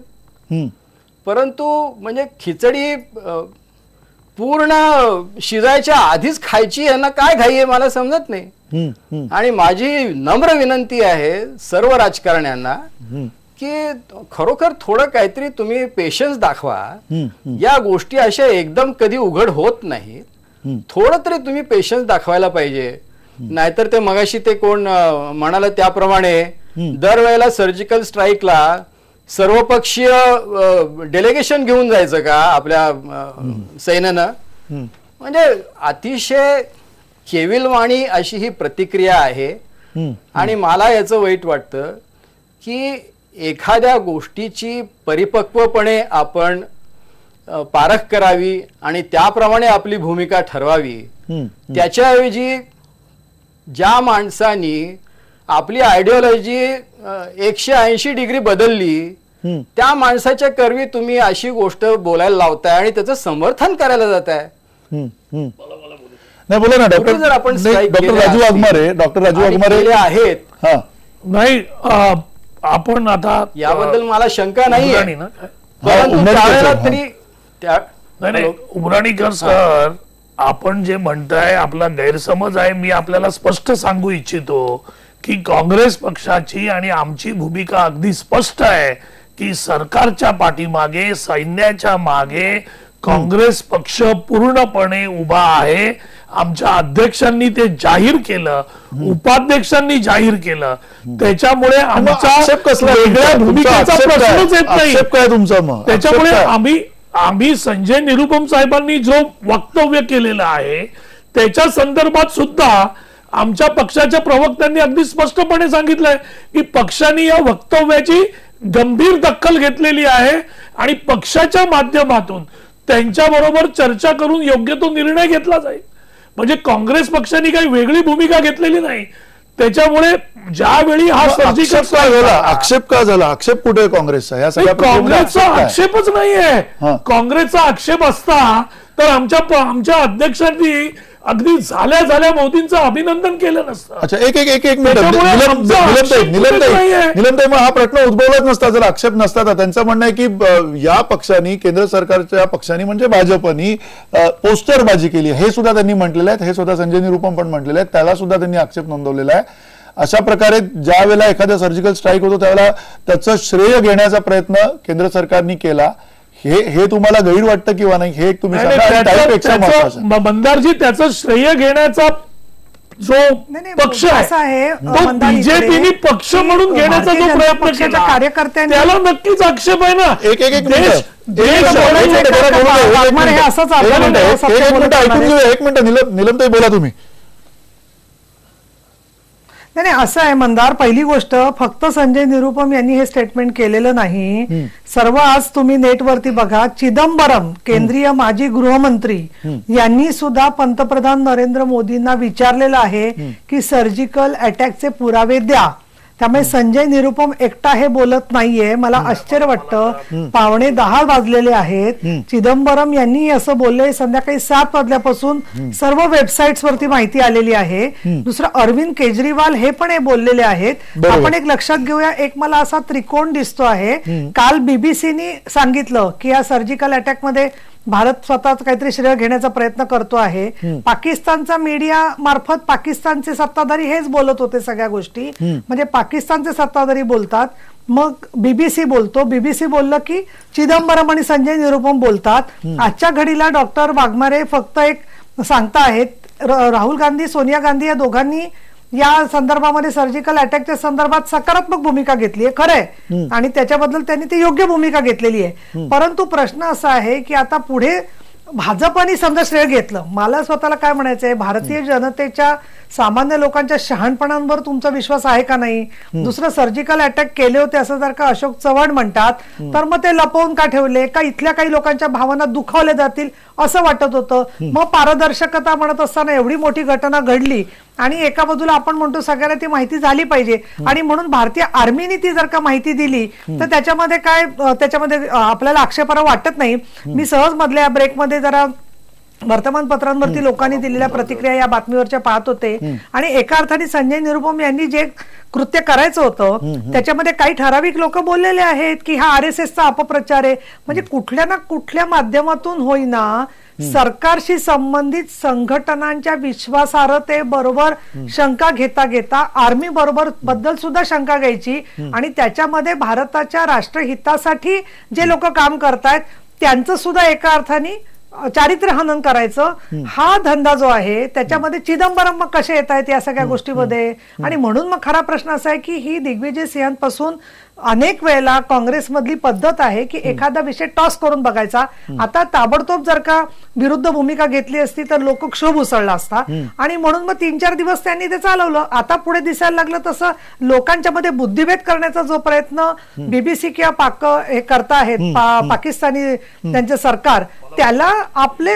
परंतु म्हणजे खिचडी पूर्ण शिजायच्या आधीच खायची यांना काय घाई आहे मला समजत नाही. आणि माझी नम्र विनंती आहे सर्व राजकारण्यांना की खरोखर थोडं काहीतरी तुम्ही पेशन्स दाखवा. या गोष्टी अशा एकदम कधी उघड होत नाहीत. थोडं तरी तुम्ही पेशन्स दाखवायला पाहिजे. नाहीतर ते मगाशी ते कोण म्हणाला त्याप्रमाणे दरवेळेला सर्जिकल स्ट्राईकला सर्वपक्षीय डेलिगेशन घेऊन जायचं का आपल्या सैन्यानं. म्हणजे अतिशय केविलवाणी अशी ही प्रतिक्रिया आहे. आणि मला याचं वाईट वाटतं की एखाद्या गोष्टीची परिपक्वपणे आपण पारख करावी आणि त्याप्रमाणे आपली भूमिका ठरवावी. त्याच्याऐवजी ज्या माणसांनी आपली आयडिओलॉजी 180 डिग्री बदलली त्या माणसाच्या करवी तुम्ही अशी गोष्ट बोलायला लावताय आणि त्याचं समर्थन करायला जाताय. नाही बोला ना डॉक्टर. जर आपण डॉक्टर राजू वाघमारे आहेत नाही आपण आता याबद्दल मला शंका नाही आहे. उमराणीकर सर, आपण जे म्हणताय आपला गैरसमज आहे. मी आपल्याला स्पष्ट सांगू इच्छितो की काँग्रेस पक्षाची आणि आमची भूमिका अगदी स्पष्ट आहे की सरकारच्या पाठीमागे सैन्याच्या मागे काँग्रेस पक्ष पूर्णपणे उभा आहे. आमच्या अध्यक्षांनी ते जाहीर केलं, उपाध्यक्षांनी जाहीर केलं. त्याच्यामुळे आमचा वेगळ्या भूमिकेचा प्रश्नच येत नाही. त्याच्यामुळे आम्ही संजय निरुपम साहेबांनी जो वक्तव्य केलेलं आहे त्याच्या संदर्भात सुद्धा आमच्या पक्षाच्या प्रवक्त्यांनी अगदी स्पष्टपणे सांगितलंय की पक्षाने या वक्तव्याची गंभीर दखल घेतलेली आहे आणि पक्षाच्या माध्यमातून त्यांच्याबरोबर चर्चा करून योग्य तो निर्णय घेतला जाईल. म्हणजे काँग्रेस पक्षाने काही वेगळी भूमिका घेतलेली नाही. त्याच्यामुळे ज्यावेळी हा सर्जिकल आक्षेप का झाला, आक्षेप कुठे काँग्रेसचा? या सगळ्या काँग्रेसचा आक्षेपच नाहीये. काँग्रेसचा आक्षेप असता तर आमच्या अध्यक्षांनी अगदी झाल्या मोदींचं अभिनंदन केलं नसतं. अच्छा एक मिनिट निलमताई, हा प्रश्न उद्भवलाच नसता जर आक्षेप नसता. त्यांचं म्हणणं आहे की या पक्षांनी, केंद्र सरकारच्या पक्षांनी म्हणजे भाजपनी पोस्टरबाजी केली, हे सुद्धा त्यांनी म्हटलेलं आहे. हे सुद्धा संजय निरुपम पण म्हटलेले आहेत. त्याला सुद्धा त्यांनी आक्षेप नोंदवलेला आहे. अशा प्रकारे ज्या वेळेला एखादा सर्जिकल स्ट्राईक होतो त्यावेळेला त्याचं श्रेय घेण्याचा प्रयत्न केंद्र सरकारने केला. हे तुम्हाला गैर वाटतं किंवा नाही हे तुम्ही मंदारजी त्याचं श्रेय घेण्याचा जो नाही, पक्ष असं आहे, तो मंदार इकडे बीजेपीने पक्ष की म्हणून घेण्याचा भारतीय जो जनता प्रयत्न पक्षाच्या केला कार्यकर्त्यांनी- त्याला नक्कीच आक्षेप आहे ना. एक मिनिट वाघमारे हे असंच आंदोलन आहे, सत्य बोलत ऐकून घेऊया. एक मिनिट निलमताई बोला तुम्ही. नाही असं आहे मंदार, पहिली गोष्ट फक्त संजय निरुपम यांनी हे स्टेटमेंट केलेलं नाही. सर्व आज तुम्ही नेटवरती बघा, चिदंबरम केंद्रीय माजी गृहमंत्री यांनी सुद्धा पंतप्रधान नरेंद्र मोदींना विचारलेलं आहे की सर्जिकल अटॅकचे पुरावे द्या. त्यामुळे संजय निरुपम एकटा हे बोलत नाहीये. मला आश्चर्य वाटतं, 9:15 वाजलेले आहेत, चिदंबरम यांनी असं बोलले. संध्याकाळी 7 वाजल्यापासून सर्व वेबसाईट्स वरती माहिती आलेली आहे. दुसरं अरविंद केजरीवाल हे पण हे बोललेले आहेत. आपण एक लक्षात घेऊया, एक मला असा त्रिकोण दिसतो आहे. काल बीबीसीने सांगितलं की या सर्जिकल अटॅक मध्ये भारत स्वतःच काहीतरी श्रेय घेण्याचा प्रयत्न करतो आहे. पाकिस्तानचा मीडिया मार्फत पाकिस्तानचे सत्ताधारी हेच बोलत होते सगळ्या गोष्टी. म्हणजे पाकिस्तानचे सत्ताधारी बोलतात, मग बीबीसी बोलतो, बीबीसी बोललं की चिदंबरम आणि संजय निरुपम बोलतात. आजच्या घडीला डॉक्टर वाघमारे फक्त एक सांगता आहेत, राहुल गांधी, सोनिया गांधी या दोघांनी या संदर्भामध्ये सर्जिकल अटॅकच्या संदर्भात सकारात्मक भूमिका घेतली आहे, खरंय, आणि त्याच्याबद्दल त्यांनी ती योग्य भूमिका घेतलेली आहे. परंतु प्रश्न असा आहे की आता पुढे भाजपने समजा श्रेय घेतलं. मला स्वतःला काय म्हणायचंय, भारतीय जनतेच्या सामान्य लोकांच्या शहाणपणांवर तुमचा विश्वास आहे का नाही? दुसरं सर्जिकल अटॅक केले होते असं जर का अशोक चव्हाण म्हणतात, तर मग ते लपवून का ठेवले? का इथल्या काही लोकांच्या भावना दुखावल्या जातील असं वाटत होतं. मग पारदर्शकता म्हणत असताना एवढी मोठी घटना घडली आणि एका बाजूला आपण म्हणतो सगळ्यांना ती माहिती झाली पाहिजे, आणि म्हणून भारतीय आर्मीने ती जर का माहिती दिली तर त्याच्यामध्ये काय, त्याच्यामध्ये आपल्याला आक्षेपार्ह वाटत नाही. मी सहज मधल्या ब्रेकमध्ये जरा वर्तमानपत्रांवरती लोकांनी दिलेल्या प्रतिक्रिया या बातमीवरच्या पाहत होते, आणि एका अर्थाने संजय निरुपम यांनी जे कृत्य करायचं होतं त्याच्यामध्ये काही ठराविक लोक बोललेले आहेत की हा RSSचा अपप्रचार आहे. म्हणजे कुठल्या ना कुठल्या माध्यमातून होईना सरकारशी संबंधित संघटनांच्या विश्वासार्हतेबरोबर शंका घेता घेता आर्मी बद्दल सुद्धा शंका घ्यायची, आणि त्याच्यामध्ये भारताच्या राष्ट्रहितासाठी जे लोक काम करतायत त्यांचं सुद्धा एका अर्थाने चारित्र्य हनन करायचं. हा धंदा जो आहे त्याच्यामध्ये चिदंबरम मग कसे येत आहेत या सगळ्या गोष्टीमध्ये? आणि म्हणून मग खरा प्रश्न असा आहे की ही दिग्विजय सिंहांपासून अनेक वेळेला काँग्रेसमधली पद्धत आहे की एखादा विषय टॉस करून बघायचा. आता ताबडतोब जर का विरुद्ध भूमिका घेतली असती तर लोक क्षोभ उसळला असता, आणि म्हणून मग 3-4 दिवस त्यांनी ते चालवलं. आता पुढे दिसायला लागलं तसं लोकांच्या मध्ये बुद्धिभेद करण्याचा जो प्रयत्न बीबीसी किंवा पाक हे करता आहेत पाकिस्तानी त्यांचे सरकार, त्याला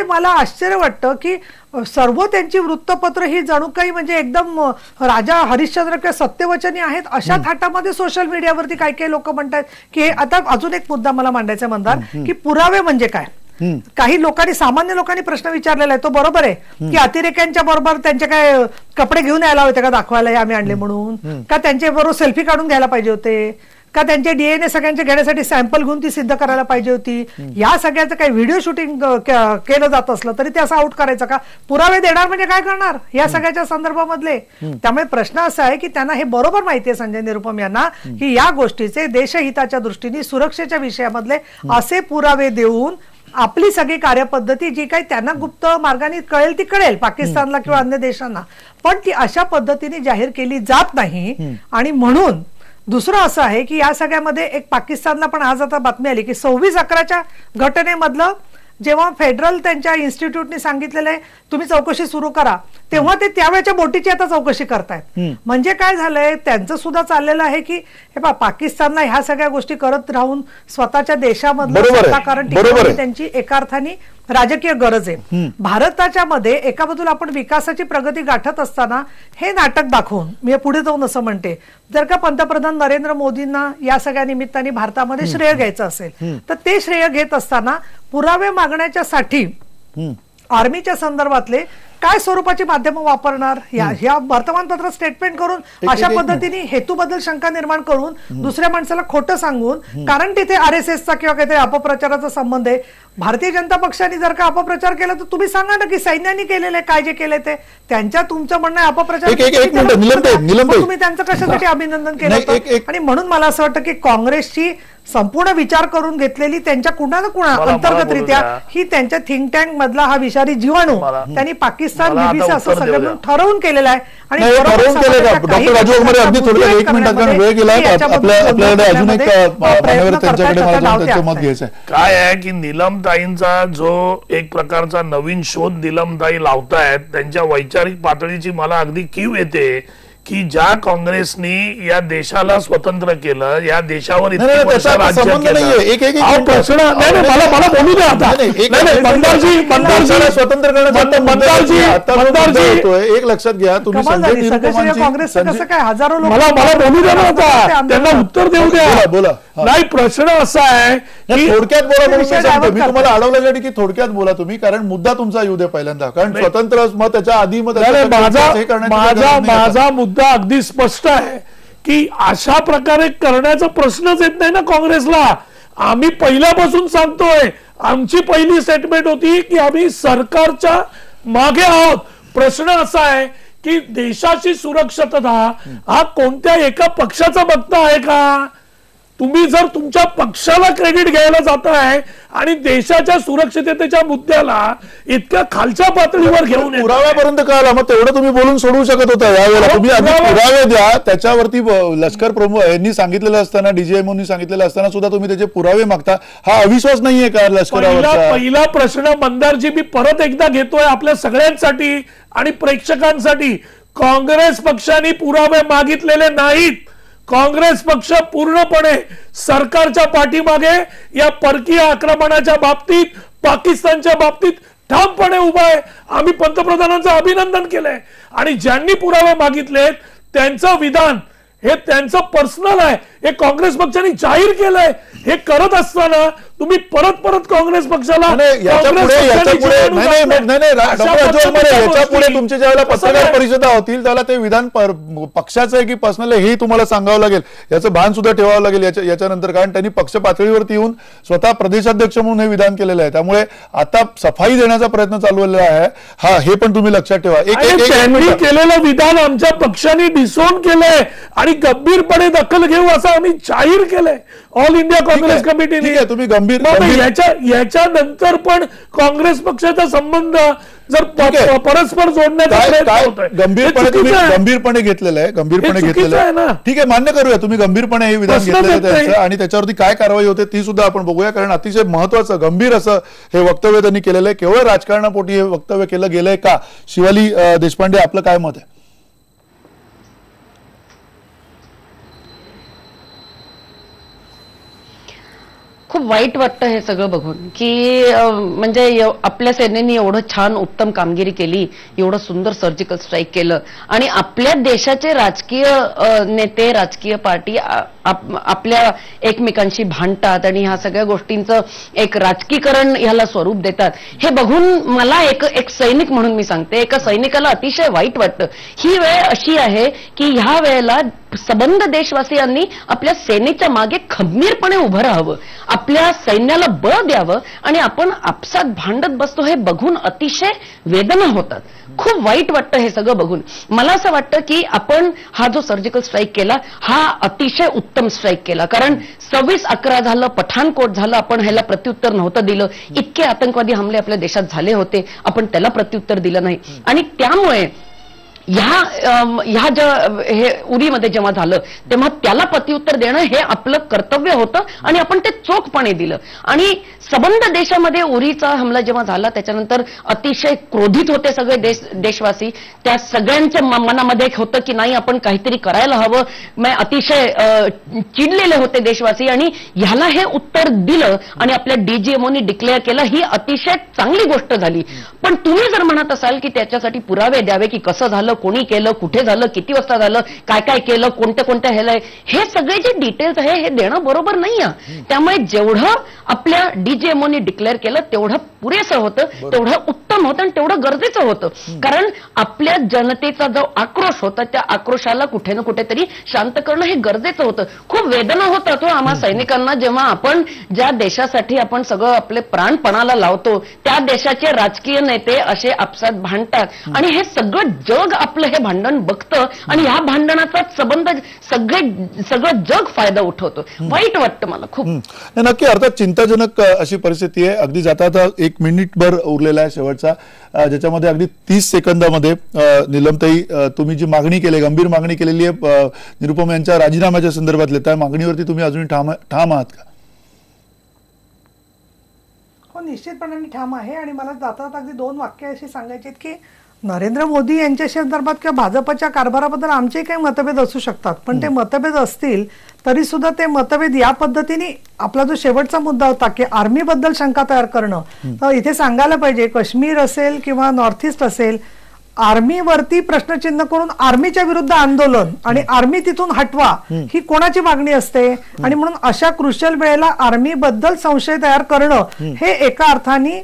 मला आश्चर्य वाटतं की सर्व त्यांची वृत्तपत्र ही जणू काही म्हणजे एकदम राजा हरिश्चंद्र किंवा सत्यवचनी आहेत अशा थाटामध्ये सोशल मीडियावरती काही काही लोक म्हणतात की आता अजून एक मुद्दा मला मांडायचा म्हणतात की पुरावे म्हणजे काय. काही लोकांनी, सामान्य लोकांनी प्रश्न विचारलेला आहे, तो बरोबर आहे की अतिरेक्यांच्या बरोबर त्यांचे काय कपडे घेऊन यायला होते का दाखवायला आम्ही आणले म्हणून, का त्यांच्या बरोबर सेल्फी काढून घ्यायला पाहिजे होते, का त्यांचे DNA सगळ्यांचे घेण्यासाठी सॅम्पल घेऊन ती सिद्ध करायला पाहिजे होती. या सगळ्याचं काही व्हिडिओ शूटिंग केलं जात असलं तरी ते असं आउट करायचं का? पुरावे देणार म्हणजे काय करणार या सगळ्याच्या संदर्भामधले? त्यामुळे प्रश्न असा आहे की त्यांना हे बरोबर माहिती आहे संजय निरुपम यांना की या गोष्टीचे देशहिताच्या दृष्टीने सुरक्षेच्या विषयामधले असे पुरावे देऊन आपली सगळी कार्यपद्धती जी काही त्यांना गुप्त मार्गाने कळेल ती कळेल पाकिस्तानला किंवा अन्य देशांना, पण ती अशा पद्धतीने जाहीर केली जात नाही. आणि म्हणून दुसरं असं आहे की या सगळ्यामध्ये एक पाकिस्तानला पण आज आता बातमी आली की 26/11च्या घटनेमधलं जेव्हा फेडरल त्यांच्या इन्स्टिट्यूटने सांगितलेलं आहे तुम्ही चौकशी सुरू करा, तेव्हा ते त्यावेळेच्या बोटीची आता चौकशी करतायत. म्हणजे काय झालंय, त्यांचं सुद्धा चाललेलं आहे की हे पाकिस्तानला ह्या सगळ्या गोष्टी करत राहून स्वतःच्या देशामधलं सत्ताकारण टिकवणे त्यांची एका अर्थाने राजकीय गरज आहे. भारताच्या मध्ये एका बाजूला आपण विकासाची प्रगती गाठत असताना हे नाटक दाखवून मी पुढे जाऊन असं म्हणते, जर का पंतप्रधान नरेंद्र मोदींना या सगळ्या निमित्ताने भारतामध्ये श्रेय घ्यायचं असेल तर ते श्रेय घेत असताना पुरावे मागण्याच्या साठी आर्मीच्या संदर्भातले काय स्वरूपाची माध्यम वापरणार या वर्तमानपत्र स्टेटमेंट करून अशा पद्धतीने हेतूबद्दल शंका निर्माण करून दुसऱ्या माणसाला खोटं सांगून, कारण तिथे RSSचा किंवा काहीतरी अपप्रचाराचा संबंध आहे. भारतीय जनता पक्षाने जर का अपप्रचार केला तर तुम्ही सांगा ना की सैन्याने केलेले काय जे केले ते त्यांच्या तुमचं म्हणणं अपप्रचार, तुम्ही त्यांचं कशासाठी अभिनंदन केलं? आणि म्हणून मला असं वाटतं की काँग्रेसची संपूर्ण विचार करून घेतलेली त्यांच्या कुणा ना कुणा अंतर्गतरित्या ही त्यांच्या थिंक टँक मधला हा विषारी जीवाणू त्यांनी पाकिस्तान पाकिस्तान मला आता बीबीसी असं उत्तर सगळं देऊ मिळून ठरवून केलेलं आहे. आणि नाही, बरोबर ठरवून केलं का? समाजाच्या काही डॉक्टर राजू वाघमारे अगदी थोडं बुद्धिवाद एक मिनिटात कारण वेळ गेला करण्यामध्ये आपल्याकडे अजून एक मान्यवर प्रयत्न त्यांच्याकडे मला करतायत, जाऊन त्यांचं त्याचा मत घ्यायचं आहे. काय आहे की नीलमताईंचा जो एक प्रकारचा नवीन शोध नीलमताई लावतायत त्यांच्या वैचारिक पातळीची मला अगदी कीव येते की ज्या काँग्रेसनी या देशाला स्वतंत्र केलं, या देशावर नाही, नाही, त्याचा आता संबंध नाहीये. एक अहो, प्रश्न नाही, नाही, मला बोलू द्या आता. नाही, नाही, एक- नाही, नाही, मंदारजी स्वतंत्र करण्याचा मंदारजी एक लक्षात घ्या, तुम्ही कमाल संजय झाली. सगळ्या काँग्रेसचं कसं काय हजारो लोक मला बोलू द्या ना आता, त्यांना उत्तर देऊ बोला, द्या. बोला. हा. नाही, प्रश्न असा आहे की थोडक्यात बोला म्हणून मी विषय सांगतो. divert मी तुम्हाला अडवल्यासाठी की थोडक्यात बोला तुम्ही, कारण मुद्दा तुमचा येऊ दे पहिल्यांदा, कारण स्वतंत्र मत त्याच्या आधी मग नाही, त्याच्या माझा मुद्दा अगदी स्पष्ट आहे की अशा प्रकारे करण्याचा प्रश्नच येत नाही ना काँग्रेसला. आम्ही पहिल्यापासून सांगतोय, आमची पहिली स्टेटमेंट होती की आम्ही सरकारच्या मागे आहोत. प्रश्न असा आहे की देशाची सुरक्षितता हा कोणत्या एका पक्षाचा बघता आहे का? तुम्ही जर तुमच्या पक्षाला क्रेडिट घ्यायला जाताय आणि देशाच्या सुरक्षिततेच्या मुद्द्याला इतक्या खालच्या पातळीवर घेऊन येताय. पुराव्यापर्यंत कळाला, मग तेवढं तुम्ही बोलून सोडवू शकत होता यावेळेला. तुम्ही आधी पुरावे द्या, त्याच्यावरती लष्कर प्रमुख यांनी सांगितलेलं असताना, डीजीएमओनी सांगितलेलं असताना सुद्धा तुम्ही त्याचे पुरावे मागता. हा अविश्वास नाहीये का लष्करावर? पहिला प्रश्न मंदारजी मी परत एकदा घेतोय आपल्या सगळ्यांसाठी आणि प्रेक्षकांसाठी. काँग्रेस पक्षाने पुरावे मागितलेले नाहीत. काँग्रेस पक्ष पूर्णपणे सरकारच्या पाठीमागे या परकीय आक्रमणाच्या बाबतीत, पाकिस्तानच्या बाबतीत ठामपणे उभा आहे. आम्ही पंतप्रधानांचं अभिनंदन केलंय आणि ज्यांनी पुरावे मागितलेत त्यांचं विधान हे त्यांचं पर्सनल आहे, हे काँग्रेस पक्षाने जाहीर केलंय. हे करत असताना तुम्ही परत काँग्रेस पक्षाला पुढे तुमच्या ज्यावेळेला पत्रकार परिषदा होतील त्याला ते विधान पक्षाचं आहे की पर्सनल हे तुम्हाला सांगावं लागेल, याचं भान सुद्धा ठेवावं लागेल याच्यानंतर. कारण त्यांनी पक्ष पातळीवरती येऊन स्वतः प्रदेशाध्यक्ष म्हणून हे विधान केलेलं आहे. त्यामुळे आता सफाई देण्याचा प्रयत्न चालू आहे. हा, हे पण तुम्ही लक्षात ठेवा. त्यांनी केलेलं विधान आमच्या पक्षाने डिसोन केलंय आणि गंभीरपणे दखल घेऊ असं आम्ही जाहीर केलंय ऑल इंडिया काँग्रेस कमिटीने. तुम्ही गंभीर याच्यानंतर पण काँग्रेस पक्षाचा संबंध जर परस्पर जोडण्याचा प्रयत्न होतोय, गंभीरपणे घेतलेलं आहे, ठीक आहे, मान्य करूया. तुम्ही गंभीरपणे हे विधान घेतलेलं आहे त्यांचं आणि त्याच्यावरती काय कारवाई होते ती सुद्धा आपण बघूया. कारण अतिशय महत्वाचं गंभीर असं हे वक्तव्य त्यांनी केलेलं आहे. केवळ राजकारणापोटी हे वक्तव्य केलं गेलंय का? शिवाली देशपांडे, आपलं काय मत आहे? खूप वाईट वाटतं हे सगळं बघून की म्हणजे आपल्या सेनेने एवढं छान उत्तम कामगिरी केली, एवढं सुंदर सर्जिकल स्ट्राईक केलं आणि आपल्या देशाचे राजकीय नेते, राजकीय पार्टी आपल्या एकमेकांशी भांडतात आणि ह्या सगळ्या गोष्टींचं एक राजकीकरण ह्याला स्वरूप देतात. हे बघून मला एक सैनिक म्हणून मी सांगते, एका सैनिकाला अतिशय वाईट वाटतं. ही वेळ अशी आहे की ह्या वेळेला सबंध देशवासियांनी आपल्या सेनेच्या मागे खंबीरपणे उभं राहावं, आपल्या सैन्याला बळ द्यावं आणि आपण आपसात भांडत बसतो हे बघून अतिशय वेदना होतात. खूप वाईट वाटतं हे सगळं बघून. मला असं वाटतं की आपण हा जो सर्जिकल स्ट्राईक केला हा अतिशय उत्तम स्ट्राईक केला. कारण 26/11 झालं, पठाणकोट झालं, आपण ह्याला प्रत्युत्तर नव्हतं दिलं. इतके आतंकवादी हमले आपल्या देशात झाले होते, आपण त्याला प्रत्युत्तर दिलं नाही. आणि त्यामुळे ह्या हे उरीमध्ये जेव्हा झालं तेव्हा त्याला प्रत्युत्तर देणं हे आपलं कर्तव्य होतं आणि आपण ते चोखपणे दिलं. आणि सबंध देशामध्ये उरीचा हमला जेव्हा झाला त्याच्यानंतर अतिशय क्रोधित होते सगळे देशवासी. त्या सगळ्यांच्या मनामध्ये एक होतं की नाही आपण काहीतरी करायला हवं. अतिशय चिडलेले होते देशवासी आणि ह्याला हे उत्तर दिलं आणि आपल्या डीजीएमओनी डिक्लेअर केलं. ही अतिशय चांगली गोष्ट झाली. पण तुम्ही जर म्हणत असाल की त्याच्यासाठी पुरावे द्यावे की कसं झालं, कोणी केलं, कुठे झालं, किती वाजता झालं, काय काय केलं, कोणत्या ह्याला, हे सगळे जे डिटेल्स आहे हे देणं बरोबर नाहीये. त्यामुळे जेवढं आपल्या डीजीएमओनी डिक्लेअर केलं तेवढं पुरेसं होतं, तेवढं उत्तम होतं आणि तेवढं गरजेचं होतं. कारण आपल्या जनतेचा जो आक्रोश होता त्या आक्रोशाला कुठे ना कुठेतरी शांत करणं हे गरजेचं होतं. खूप वेदना होतात आम्हा सैनिकांना जेव्हा आपण ज्या देशासाठी आपण सगळं आपले प्राणपणाला लावतो त्या देशाचे राजकीय नेते असे आपसात भांडतात आणि हे सगळं जग आपलं हे भांडण बघतं आणि ह्या भांडणाचा संबंध सगळं जग फायदा उठवतो. वाईट वाटतं मला खूप. नक्की, अर्थात चिंताजनक अशी परिस्थिती आहे. अगदी जाता एक एक मिनिटभर उरलेला आहे शेवटचा, ज्याच्यामध्ये अगदी 30 सेकंदामध्ये नीलमताई, तुम्ही जी मागणी केली, गंभीर मागणी केलेली आहे निरुपम यांच्या राजीनाम्याच्या संदर्भातले, त्या मागणीवरती तुम्ही अजूनही ठाम आहात का? हो, निश्चितपणाने ठाम आहे. आणि मला जाता अगदी 2 वाक्य अशी सांगायची आहेत की नरेंद्र मोदी यांच्या संदर्भात किंवा भाजपच्या कारभाराबद्दल आमचे काही मतभेद असू शकतात, पण ते मतभेद असतील तरी सुद्धा ते मतभेद या पद्धतीने, आपला जो शेवटचा मुद्दा होता की आर्मी बद्दल शंका तयार करणं, तर इथे सांगायला पाहिजे काश्मीर असेल किंवा नॉर्थ ईस्ट असेल, आर्मीवरती प्रश्नचिन्ह करून आर्मीच्या विरुद्ध आंदोलन आणि आर्मी तिथून हटवा ही कोणाची मागणी असते? आणि म्हणून अशा क्रुशियल वेळेला आर्मी बद्दल संशय तयार करणं हे एका अर्थाने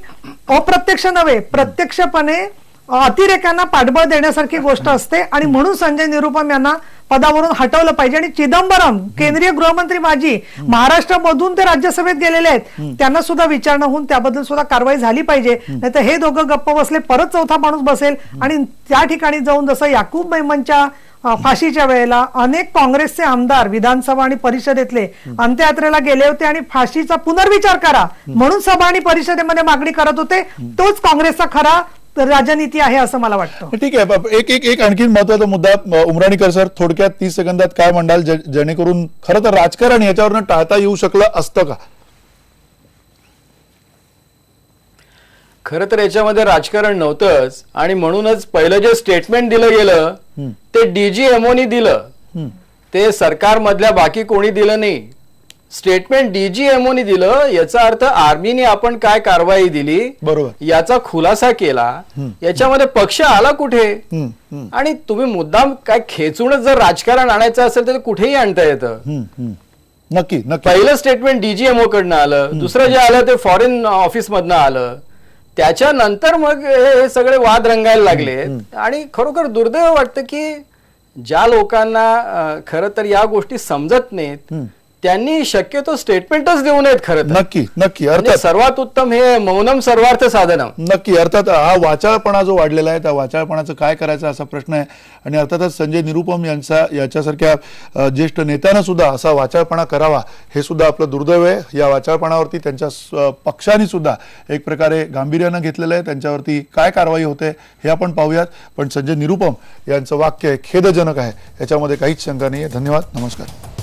अप्रत्यक्ष नव्हे, प्रत्यक्षपणे अतिरेक्यांना पाठबळ देण्यासारखी गोष्ट असते. आणि म्हणून संजय निरुपम यांना पदावरून हटवलं पाहिजे. आणि चिदंबरम, केंद्रीय गृहमंत्री माजी, महाराष्ट्रामधून ते राज्यसभेत गेलेले आहेत, त्यांना सुद्धा विचारणा होऊन त्याबद्दल सुद्धा कारवाई झाली पाहिजे. नाहीतर हे दोघं गप्प बसले, परत चौथा माणूस बसेल आणि त्या ठिकाणी जाऊन जसं याकूब मेमनच्या फाशीच्या वेळेला अनेक काँग्रेसचे आमदार विधानसभा आणि परिषदेतले अंत्ययात्रेला गेले होते आणि फाशीचा पुनर्विचार करा म्हणून सभा आणि परिषदेमध्ये मागणी करत होते, तोच काँग्रेसचा खरा राजनीती आहे असं मला वाटतं. ठीक आहे, एक आणखी महत्वाचा मुद्दा, उमराणीकर सर, थोडक्यात 30 सेकंदात काय म्हणाल, जेणेकरून खरं तर राजकारण याच्यावरनं टाळता येऊ शकलं असतं का? खरं तर याच्यामध्ये राजकारण नव्हतंच आणि म्हणूनच पहिलं जे स्टेटमेंट दिलं गेलं ते डीजीएमओनी दिलं, ते सरकारमधल्या बाकी कोणी दिलं नाही. स्टेटमेंट डीजीएमओनी दिलं, याचा अर्थ आर्मीने आपण काय कारवाई दिली बरोबर याचा खुलासा केला. याच्यामध्ये पक्ष आला कुठे? आणि तुम्ही मुद्दाम काय खेचूनच जर राजकारण आणायचं असेल तर कुठेही आणता येतं. नक्की. पहिलं स्टेटमेंट डीजीएमओ कडनं आलं, दुसरं जे आलं ते फॉरेन ऑफिस मधनं आलं, त्याच्यानंतर मग हे सगळे वाद रंगायला लागले. आणि खरोखर दुर्दैव वाटतं की ज्या लोकांना खरं तर या गोष्टी समजत नाहीत त्यांनी शक्यतो स्टेटमेंटच देऊ नयेत. खरं नक्की अर्थात सर्वात उत्तम हे मौनम सर्वार्थ साधनम. नक्की, अर्थात हा वाचाळपणा जो वाढलेला आहे त्या वाचाळपणाचं काय करायचं असा प्रश्न आहे. आणि अर्थातच संजय निरुपम याच्यासारख्या ज्येष्ठ नेत्यानं सुद्धा असा वाचाळपणा करावा हे सुद्धा आपलं दुर्दैव आहे. या वाचाळपणावरती त्यांच्या पक्षाने सुद्धा एक प्रकारे गांभीर्यानं घेतलेलं आहे. त्यांच्यावरती काय कारवाई होते हे आपण पाहूयात. पण संजय निरुपम यांचं वाक्य खेदजनक आहे, याच्यामध्ये काहीच शंका नाही आहे. धन्यवाद, नमस्कार.